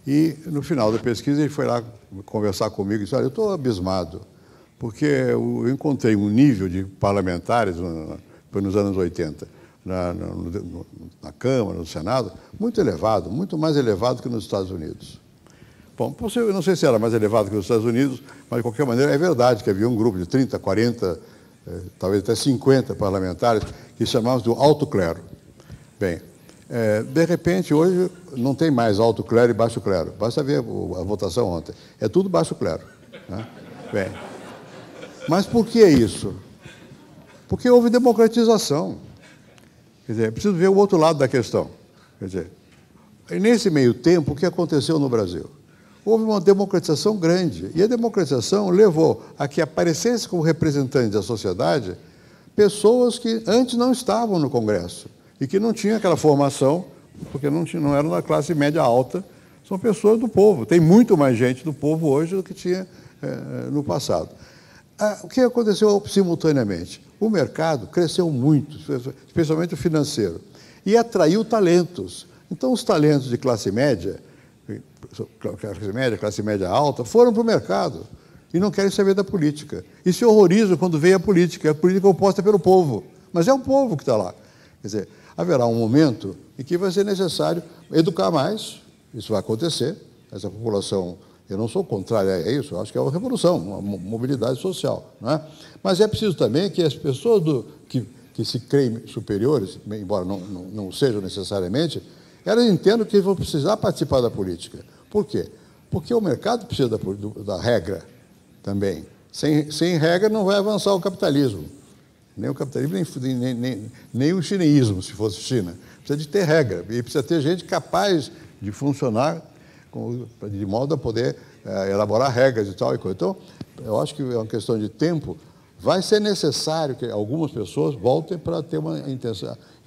e, no final da pesquisa, ele foi lá conversar comigo e disse: olha, eu estou abismado, porque eu encontrei um nível de parlamentares, foi nos anos 80, na Câmara, no Senado, muito elevado, muito mais elevado que nos Estados Unidos. Bom, eu não sei se era mais elevado que nos Estados Unidos, mas, de qualquer maneira, é verdade que havia um grupo de 30, 40, talvez até 50 parlamentares que chamavam de alto clero. Bem, de repente, hoje, não tem mais alto clero e baixo clero. Basta ver a votação ontem. É tudo baixo clero. Né? Bem, mas por que isso? Porque houve democratização. Quer dizer, é preciso ver o outro lado da questão. Quer dizer, nesse meio tempo, o que aconteceu no Brasil? Houve uma democratização grande. E a democratização levou a que aparecesse como representantes da sociedade pessoas que antes não estavam no Congresso e que não tinham aquela formação, porque não eram da classe média alta, são pessoas do povo. Tem muito mais gente do povo hoje do que tinha no passado. O que aconteceu simultaneamente? O mercado cresceu muito, especialmente o financeiro, e atraiu talentos. Então, os talentos de classe média, classe média alta, foram para o mercado e não querem saber da política. E se horrorizam quando vem a política oposta pelo povo. Mas é o povo que está lá. Quer dizer, haverá um momento em que vai ser necessário educar mais, isso vai acontecer, essa população, eu não sou contrário a isso, eu acho que é uma revolução, uma mobilidade social. Não é? Mas é preciso também que as pessoas que se creem superiores, embora não sejam necessariamente, elas entendam que vão precisar participar da política. Por quê? Porque o mercado precisa da regra também. Sem regra não vai avançar o capitalismo. Nem o capitalismo, nem o chineísmo, se fosse China. Precisa de ter regra. E precisa ter gente capaz de funcionar de modo a poder elaborar regras e tal e coisa. Então, eu acho que é uma questão de tempo. Vai ser necessário que algumas pessoas voltem para ter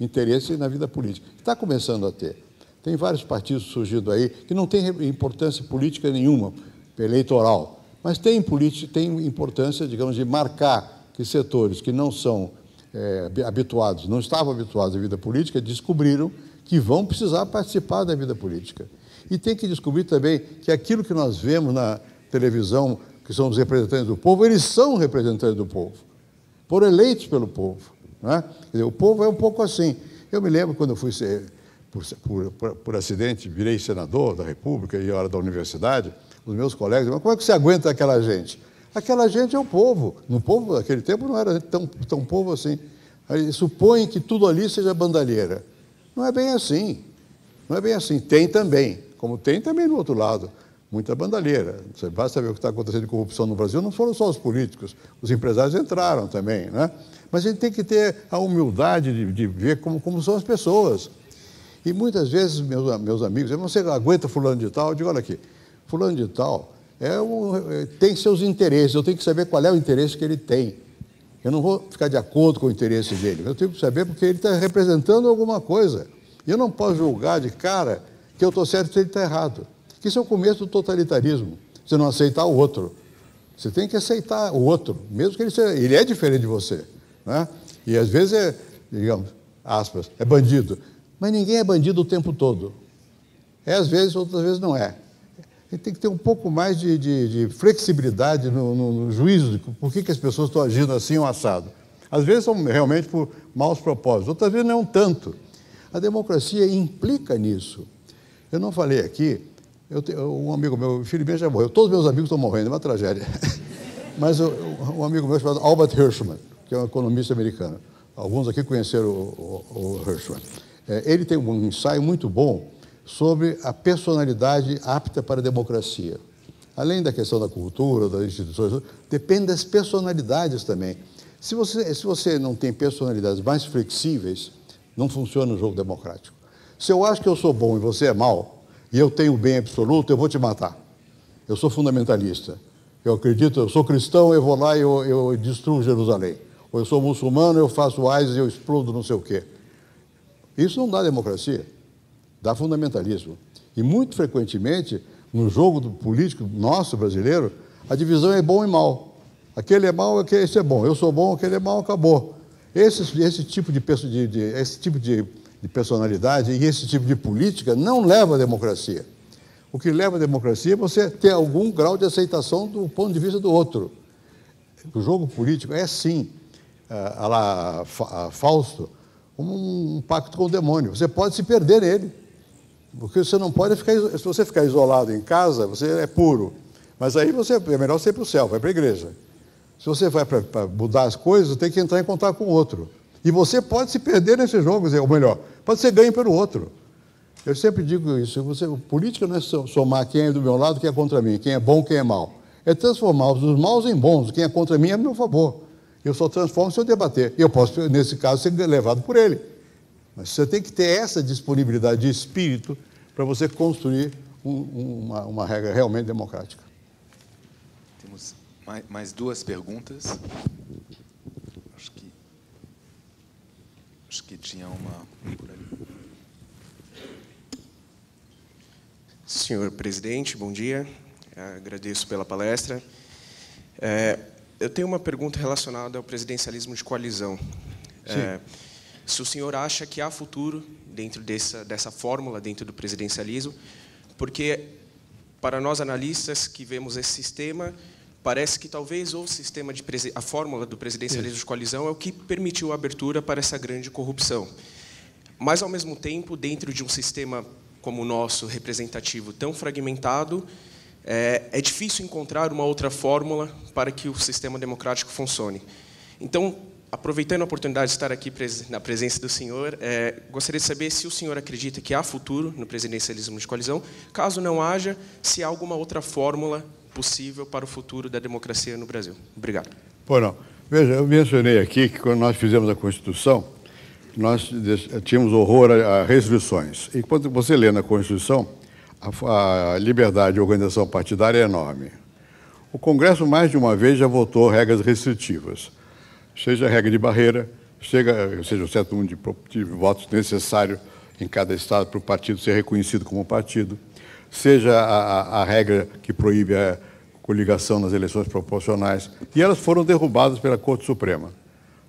interesse na vida política. Está começando a ter. Tem vários partidos surgindo aí que não têm importância política nenhuma, eleitoral, mas tem importância, digamos, de marcar que setores que não são habituados, não estavam habituados à vida política, descobriram que vão precisar participar da vida política. E tem que descobrir também que aquilo que nós vemos na televisão, que são os representantes do povo, eles são representantes do povo, foram eleitos pelo povo. Não é? Quer dizer, o povo é um pouco assim. Eu me lembro quando eu fui por acidente, virei senador da República e hora da universidade, os meus colegas, mas como é que você aguenta aquela gente? Aquela gente é o povo. No povo, naquele tempo, não era tão povo assim. Aí supõem que tudo ali seja bandalheira. Não é bem assim. Não é bem assim. Tem também, como tem também no outro lado, muita bandalheira. Você basta ver o que está acontecendo de corrupção no Brasil, não foram só os políticos, os empresários entraram também, né? Mas a gente tem que ter a humildade de ver como são as pessoas. E muitas vezes, meus amigos, você aguenta fulano de tal? Eu digo, olha aqui, fulano de tal tem seus interesses, eu tenho que saber qual é o interesse que ele tem. Eu não vou ficar de acordo com o interesse dele, eu tenho que saber porque ele está representando alguma coisa. E eu não posso julgar de cara que eu estou certo e ele está errado. Isso é o começo do totalitarismo, você não aceitar o outro. Você tem que aceitar o outro, mesmo que ele é diferente de você. Né? E às vezes digamos, aspas, é bandido. Mas ninguém é bandido o tempo todo. Às vezes, outras vezes não é. A gente tem que ter um pouco mais de flexibilidade no juízo de por que as pessoas estão agindo assim ou assado. Às vezes são realmente por maus propósitos, outras vezes não tanto. A democracia implica nisso. Eu não falei aqui, um amigo meu, infelizmente já morreu, todos os meus amigos estão morrendo, é uma tragédia. Mas um amigo meu chamado Albert Hirschman, que é um economista americano. Alguns aqui conheceram o Hirschman. Ele tem um ensaio muito bom sobre a personalidade apta para a democracia. Além da questão da cultura, das instituições, depende das personalidades também. Se você não tem personalidades mais flexíveis, não funciona o jogo democrático. Se eu acho que eu sou bom e você é mau, e eu tenho o bem absoluto, eu vou te matar. Eu sou fundamentalista. Eu acredito, eu sou cristão, eu vou lá e eu destruo Jerusalém. Ou eu sou muçulmano, eu faço ISIS e eu explodo não sei o quê. Isso não dá democracia, dá fundamentalismo. E muito frequentemente, no jogo político nosso, brasileiro, a divisão é bom e mal. Aquele é mal, esse é bom. Eu sou bom, aquele é mal, acabou. Esse tipo de personalidade e esse tipo de política não leva à democracia. O que leva à democracia é você ter algum grau de aceitação do ponto de vista do outro. O jogo político é, sim, a Fausto, um pacto com o demônio. Você pode se perder nele. Porque você não pode ficar... Se você ficar isolado em casa, você é puro. Mas aí é melhor você ir para o céu, vai para a igreja. Se você vai para mudar as coisas, tem que entrar em contato com o outro. E você pode se perder nesse jogo, ou melhor, pode ser ganho pelo outro. Eu sempre digo isso, política não é somar quem é do meu lado, quem é contra mim, quem é bom, quem é mau. É transformar os maus em bons, quem é contra mim é a meu favor. Eu só transformo se eu debater. E eu posso, nesse caso, ser levado por ele. Mas você tem que ter essa disponibilidade de espírito para você construir uma regra realmente democrática. Temos mais duas perguntas. Acho que tinha uma por ali. Senhor presidente, bom dia. Agradeço pela palestra. Eu tenho uma pergunta relacionada ao presidencialismo de coalizão. Se o senhor acha que há futuro dentro dessa fórmula, dentro do presidencialismo, porque, para nós analistas que vemos esse sistema, parece que talvez a fórmula do presidencialismo de coalizão é o que permitiu a abertura para essa grande corrupção. Mas, ao mesmo tempo, dentro de um sistema como o nosso, representativo, tão fragmentado, é difícil encontrar uma outra fórmula para que o sistema democrático funcione. Então, aproveitando a oportunidade de estar aqui na presença do senhor, gostaria de saber se o senhor acredita que há futuro no presidencialismo de coalizão. Caso não haja, se há alguma outra fórmula possível para o futuro da democracia no Brasil. Obrigado. Não. Veja, eu mencionei aqui que quando nós fizemos a Constituição, nós tínhamos horror a restrições. E quando você lê na Constituição, a liberdade de organização partidária é enorme. O Congresso, mais de uma vez, já votou regras restritivas. Seja a regra de barreira, seja o certo número de votos necessário em cada estado para o partido ser reconhecido como partido, seja a regra que proíbe a coligação nas eleições proporcionais, e elas foram derrubadas pela Corte Suprema.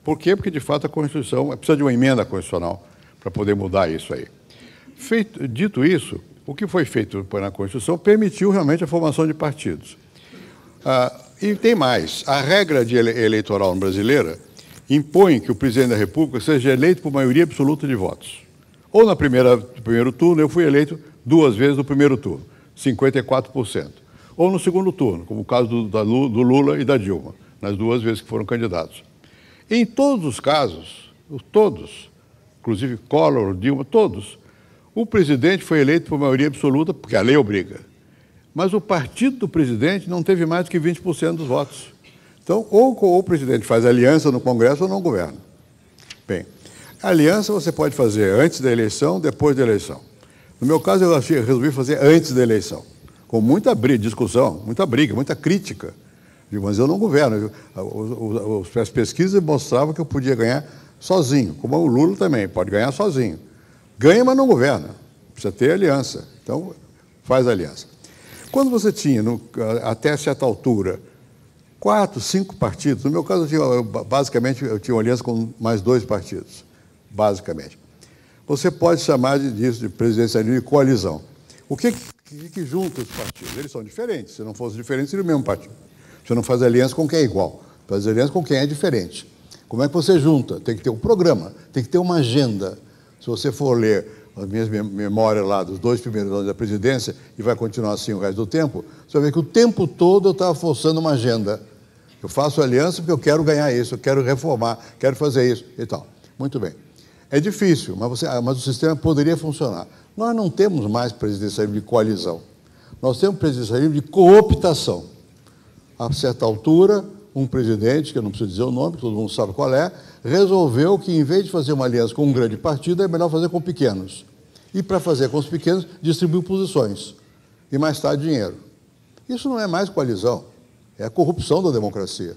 Por quê? Porque, de fato, a Constituição precisa de uma emenda constitucional para poder mudar isso aí. Dito isso, o que foi feito na Constituição permitiu realmente a formação de partidos. E tem mais. A regra eleitoral brasileira impõe que o presidente da República seja eleito por maioria absoluta de votos. Ou no primeiro turno, eu fui eleito 2 vezes no primeiro turno, 54%. Ou no segundo turno, como o caso do Lula e da Dilma, nas 2 vezes que foram candidatos. Em todos os casos, inclusive Collor, Dilma, todos, o presidente foi eleito por maioria absoluta, porque a lei obriga. Mas o partido do presidente não teve mais do que 20% dos votos. Então, ou o presidente faz aliança no Congresso ou não governa. Bem, a aliança você pode fazer antes da eleição, depois da eleição. No meu caso, eu resolvi fazer antes da eleição, com muita discussão, muita briga, muita crítica. Mas eu não governo. As pesquisas mostravam que eu podia ganhar sozinho, como o Lula também, pode ganhar sozinho. Ganha, mas não governa. Precisa ter aliança. Então, faz aliança. Quando você tinha, até certa altura, 4, 5 partidos, no meu caso, basicamente, eu tinha uma aliança com mais 2 partidos, basicamente. Você pode chamar disso de presidencialismo de coalizão. O que junta os partidos? Eles são diferentes. Se não fosse diferente, seria o mesmo partido. Você não faz aliança com quem é igual, faz aliança com quem é diferente. Como é que você junta? Tem que ter um programa, tem que ter uma agenda. Se você for ler as minhas memórias lá dos 2 primeiros anos da presidência, e vai continuar assim o resto do tempo, você vai ver que o tempo todo eu estava forçando uma agenda. Eu faço aliança porque eu quero ganhar isso, eu quero reformar, quero fazer isso e tal. Muito bem. É difícil, mas o sistema poderia funcionar. Nós não temos mais presidencialismo de coalizão. Nós temos presidencialismo de cooptação. A certa altura, um presidente, que eu não preciso dizer o nome, todo mundo sabe qual é, resolveu que, em vez de fazer uma aliança com um grande partido, é melhor fazer com pequenos. E, para fazer com os pequenos, distribuiu posições. E, mais tarde, dinheiro. Isso não é mais coalizão. É a corrupção da democracia.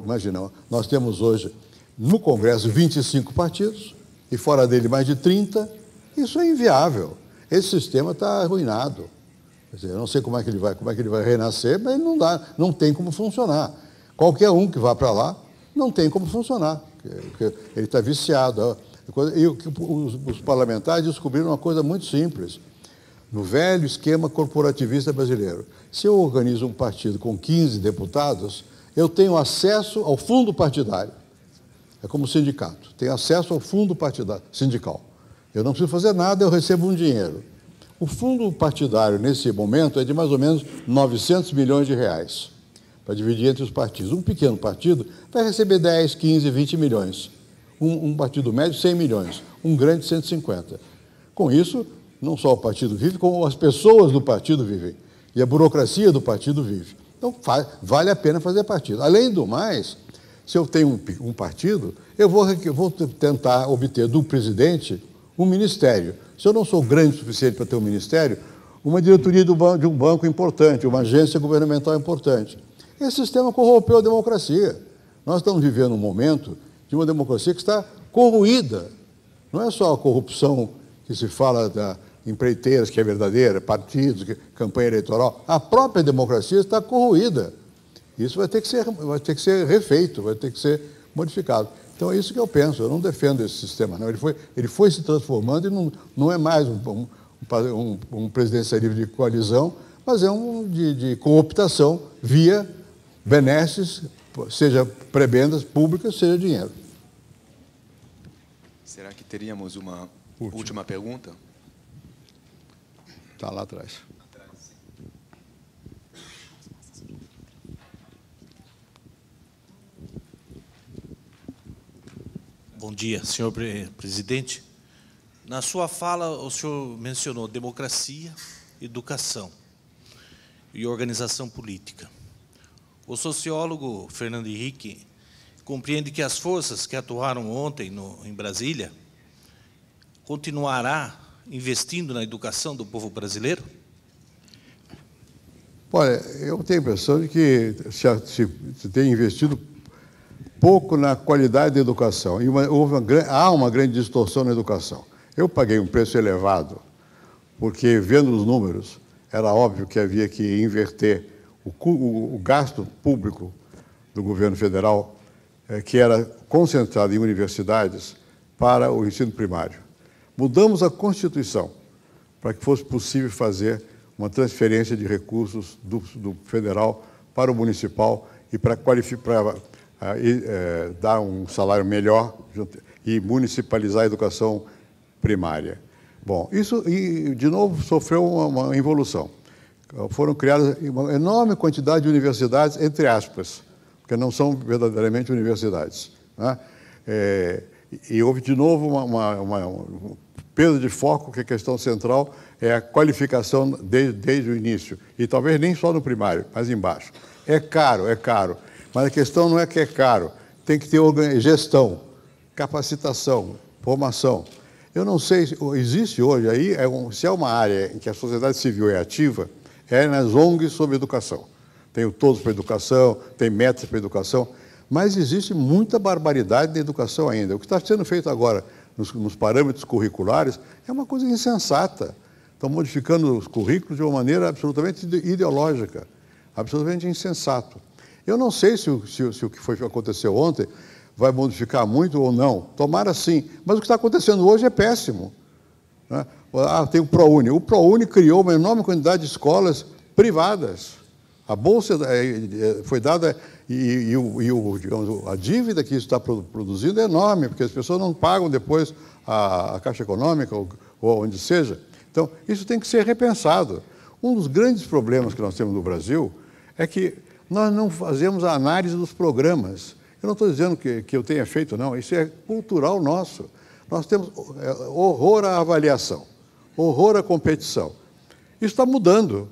Imagina, nós temos hoje, no Congresso, 25 partidos, e fora dele mais de 30. Isso é inviável. Esse sistema está arruinado. Quer dizer, eu não sei como é que ele vai renascer, mas não tem como funcionar. Qualquer um que vá para lá, não tem como funcionar. Ele está viciado. E os parlamentares descobriram uma coisa muito simples. No velho esquema corporativista brasileiro, se eu organizo um partido com 15 deputados, eu tenho acesso ao fundo partidário. É como o sindicato, tenho acesso ao fundo partidário, sindical. Eu não preciso fazer nada, eu recebo um dinheiro. O fundo partidário, nesse momento, é de mais ou menos 900 milhões de reais, para dividir entre os partidos. Um pequeno partido vai receber 10, 15, 20 milhões. Um partido médio, 100 milhões. Um grande, 150. Com isso, não só o partido vive, como as pessoas do partido vivem. E a burocracia do partido vive. Então, vale a pena fazer partido. Além do mais, se eu tenho um partido, eu vou tentar obter do presidente um ministério. Se eu não sou grande o suficiente para ter um ministério, uma diretoria de um banco importante, uma agência governamental importante. Esse sistema corrompeu a democracia. Nós estamos vivendo um momento de uma democracia que está corroída. Não é só a corrupção que se fala da empreiteiras, que é verdadeira, partidos, campanha eleitoral. A própria democracia está corroída. Isso vai ter que ser refeito, vai ter que ser modificado. Então é isso que eu penso. Eu não defendo esse sistema, não. Ele foi se transformando e não é mais um presidencialismo de coalizão, mas é de cooptação via benesses, seja prebendas públicas, seja dinheiro. Será que teríamos uma última pergunta? Está lá atrás. Bom dia, senhor presidente. Na sua fala, o senhor mencionou democracia, educação e organização política. O sociólogo Fernando Henrique compreende que as forças que atuaram ontem em Brasília continuará investindo na educação do povo brasileiro? Olha, eu tenho a impressão de que se tem investido pouco na qualidade da educação. E há uma grande distorção na educação. Eu paguei um preço elevado, porque, vendo os números, era óbvio que havia que inverter o gasto público do governo federal, que era concentrado em universidades, para o ensino primário. Mudamos a Constituição para que fosse possível fazer uma transferência de recursos do federal para o municipal e para dar um salário melhor e municipalizar a educação primária. Bom, isso, de novo, sofreu uma involução. Foram criadas uma enorme quantidade de universidades, entre aspas, porque não são verdadeiramente universidades, né? E houve, de novo, uma perda de foco, que a questão central é a qualificação desde o início, e talvez nem só no primário, mas embaixo. É caro, mas a questão não é que é caro, tem que ter gestão, capacitação, formação. Eu não sei, existe hoje aí, se é uma área em que a sociedade civil é ativa, é nas ONGs sobre educação. Tem o Todos para a Educação, tem metas para a educação, mas existe muita barbaridade na educação ainda. O que está sendo feito agora nos parâmetros curriculares é uma coisa insensata. Estão modificando os currículos de uma maneira absolutamente ideológica, absolutamente insensato. Eu não sei se o que aconteceu ontem vai modificar muito ou não. Tomara sim. Mas o que está acontecendo hoje é péssimo, né? Tem o ProUni. O ProUni criou uma enorme quantidade de escolas privadas. A bolsa foi dada digamos, a dívida que isso está produzindo é enorme, porque as pessoas não pagam depois a Caixa Econômica ou onde seja. Então, isso tem que ser repensado. Um dos grandes problemas que nós temos no Brasil é que Nós não fazemos a análise dos programas. Eu não estou dizendo que eu tenha feito, não. Isso é cultural nosso. Nós temos horror à avaliação, horror à competição. Isso está mudando.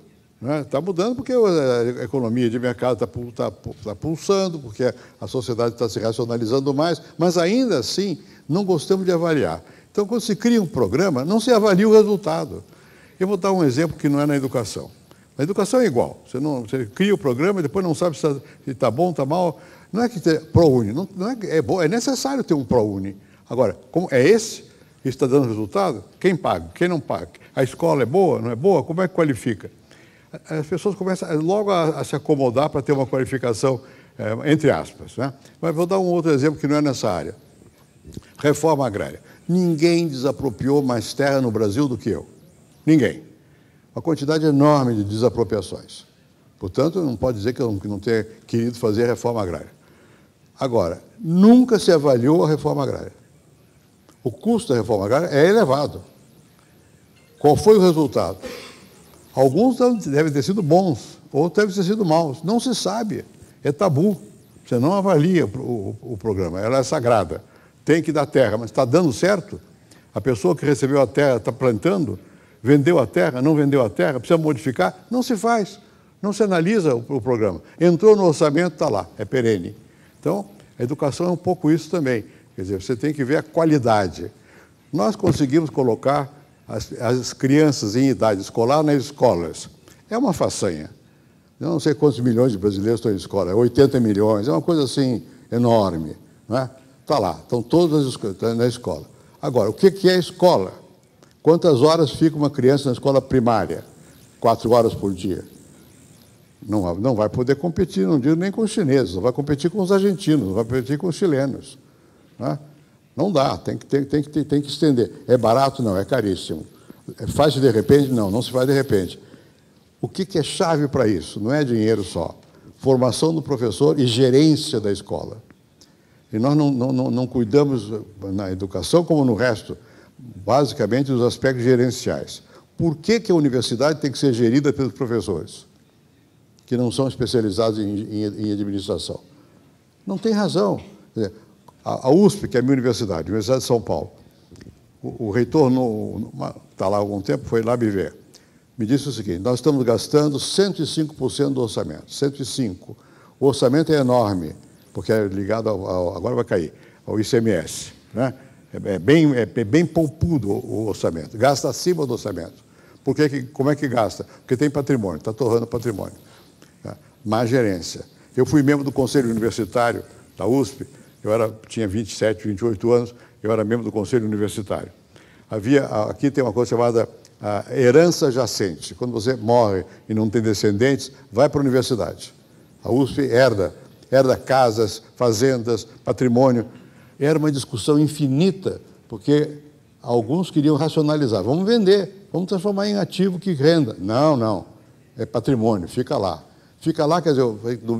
Está mudando porque a economia de mercado está pulsando, porque a sociedade está se racionalizando mais, mas ainda assim não gostamos de avaliar. Então, quando se cria um programa, não se avalia o resultado. Eu vou dar um exemplo que não é na educação. Na educação é igual. Você cria o programa e depois não sabe se está bom, está mal. Não é que tem ProUni, não é bom, é necessário ter um ProUni. Agora, como é esse, isso está dando resultado, quem paga, quem não paga? A escola é boa, não é boa? Como é que qualifica? As pessoas começam logo a se acomodar para ter uma qualificação, entre aspas. Né? Mas vou dar um outro exemplo que não é nessa área. Reforma agrária. Ninguém desapropriou mais terra no Brasil do que eu. Ninguém. Uma quantidade enorme de desapropriações. Portanto, não pode dizer que eu não tenha querido fazer reforma agrária. Agora, nunca se avaliou a reforma agrária. O custo da reforma agrária é elevado. Qual foi o resultado? Alguns devem ter sido bons, outros devem ter sido maus. Não se sabe. É tabu. Você não avalia o programa. Ela é sagrada. Tem que dar terra, mas está dando certo? A pessoa que recebeu a terra está plantando? Vendeu a terra? Não vendeu a terra? Precisa modificar? Não se faz. Não se analisa o programa. Entrou no orçamento, está lá. É perene. Então, a educação é um pouco isso também. Quer dizer, você tem que ver a qualidade. Nós conseguimos colocar as crianças em idade escolar nas escolas. É uma façanha. Eu não sei quantos milhões de brasileiros estão em escola. 80 milhões. É uma coisa assim enorme. Não é? Está lá. Estão todas na escola. Agora, o que é escola? Quantas horas fica uma criança na escola primária? 4 horas por dia. Não vai poder competir, não digo nem com os chineses, não vai competir com os argentinos, não vai competir com os chilenos. Não dá, tem que estender. É barato? Não, é caríssimo. Faz de repente? Não se faz de repente. O que é chave para isso? Não é dinheiro só. Formação do professor e gerência da escola. E nós não cuidamos, na educação como no resto, basicamente dos aspectos gerenciais. Por que a universidade tem que ser gerida pelos professores, que não são especializados em administração? Não tem razão. Quer dizer, a USP, que é a minha universidade, a Universidade de São Paulo, o reitor está lá há algum tempo, foi lá me ver. Me disse o seguinte: nós estamos gastando 105% do orçamento. 105%. O orçamento é enorme, porque é ligado agora vai cair, ao ICMS. Né? É bem poupudo o orçamento. Gasta acima do orçamento. Como é que gasta? Porque tem patrimônio, está torrando patrimônio. Má gerência. Eu fui membro do Conselho Universitário da USP, tinha 27, 28 anos, eu era membro do Conselho Universitário. Aqui tem uma coisa chamada herança jacente. Quando você morre e não tem descendentes, vai para a universidade. A USP herda casas, fazendas, patrimônio. Era uma discussão infinita, porque alguns queriam racionalizar. Vamos vender, vamos transformar em ativo que renda. Não, é patrimônio, fica lá. Fica lá, quer dizer,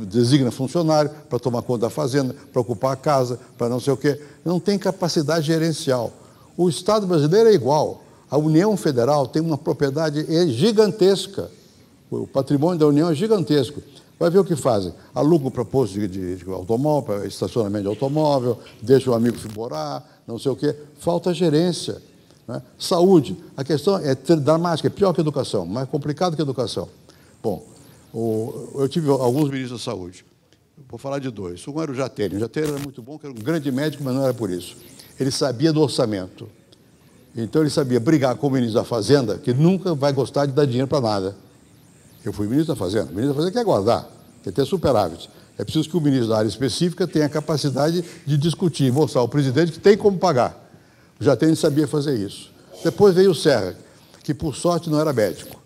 designa funcionário para tomar conta da fazenda, para ocupar a casa, para não sei o quê. Não tem capacidade gerencial. O Estado brasileiro é igual. A União Federal tem uma propriedade gigantesca. O patrimônio da União é gigantesco. Vai ver o que fazem. Alugam para posto de automóvel, para estacionamento de automóvel, deixam o amigo morar, não sei o quê. Falta gerência. Né? Saúde. A questão é dramática, é pior que educação, mais complicado que educação. Bom, eu tive alguns ministros da saúde. Vou falar de dois. Um era o Jatene. O Jatene era muito bom, que era um grande médico, mas não era por isso. Ele sabia do orçamento. Então, ele sabia brigar com o ministro da Fazenda, que nunca vai gostar de dar dinheiro para nada. Eu fui ministro da Fazenda. O ministro da Fazenda quer guardar, quer ter superávit. É preciso que o ministro da área específica tenha a capacidade de discutir, mostrar ao presidente que tem como pagar. O Jatene sabia fazer isso. Depois veio o Serra, que, por sorte, não era médico.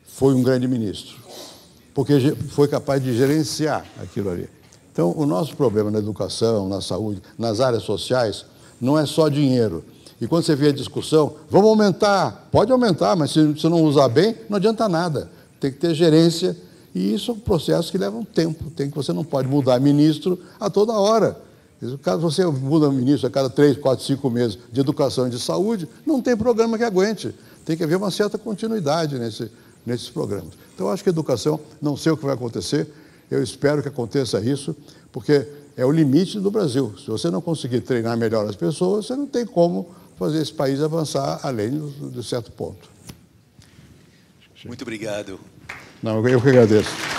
Foi um grande ministro, porque foi capaz de gerenciar aquilo ali. Então, o nosso problema na educação, na saúde, nas áreas sociais, não é só dinheiro. E quando você vê a discussão, vamos aumentar, pode aumentar, mas se você não usar bem, não adianta nada. Tem que ter gerência, e isso é um processo que leva um tempo. Você não pode mudar ministro a toda hora. Caso você muda ministro a cada 3, 4, 5 meses de educação e de saúde, não tem programa que aguente. Tem que haver uma certa continuidade nesses programas. Então, eu acho que a educação, não sei o que vai acontecer, Eu espero que aconteça isso, porque é o limite do Brasil. Se você não conseguir treinar melhor as pessoas, você não tem como fazer esse país avançar além de certo ponto. Muito obrigado. Não, eu que agradeço.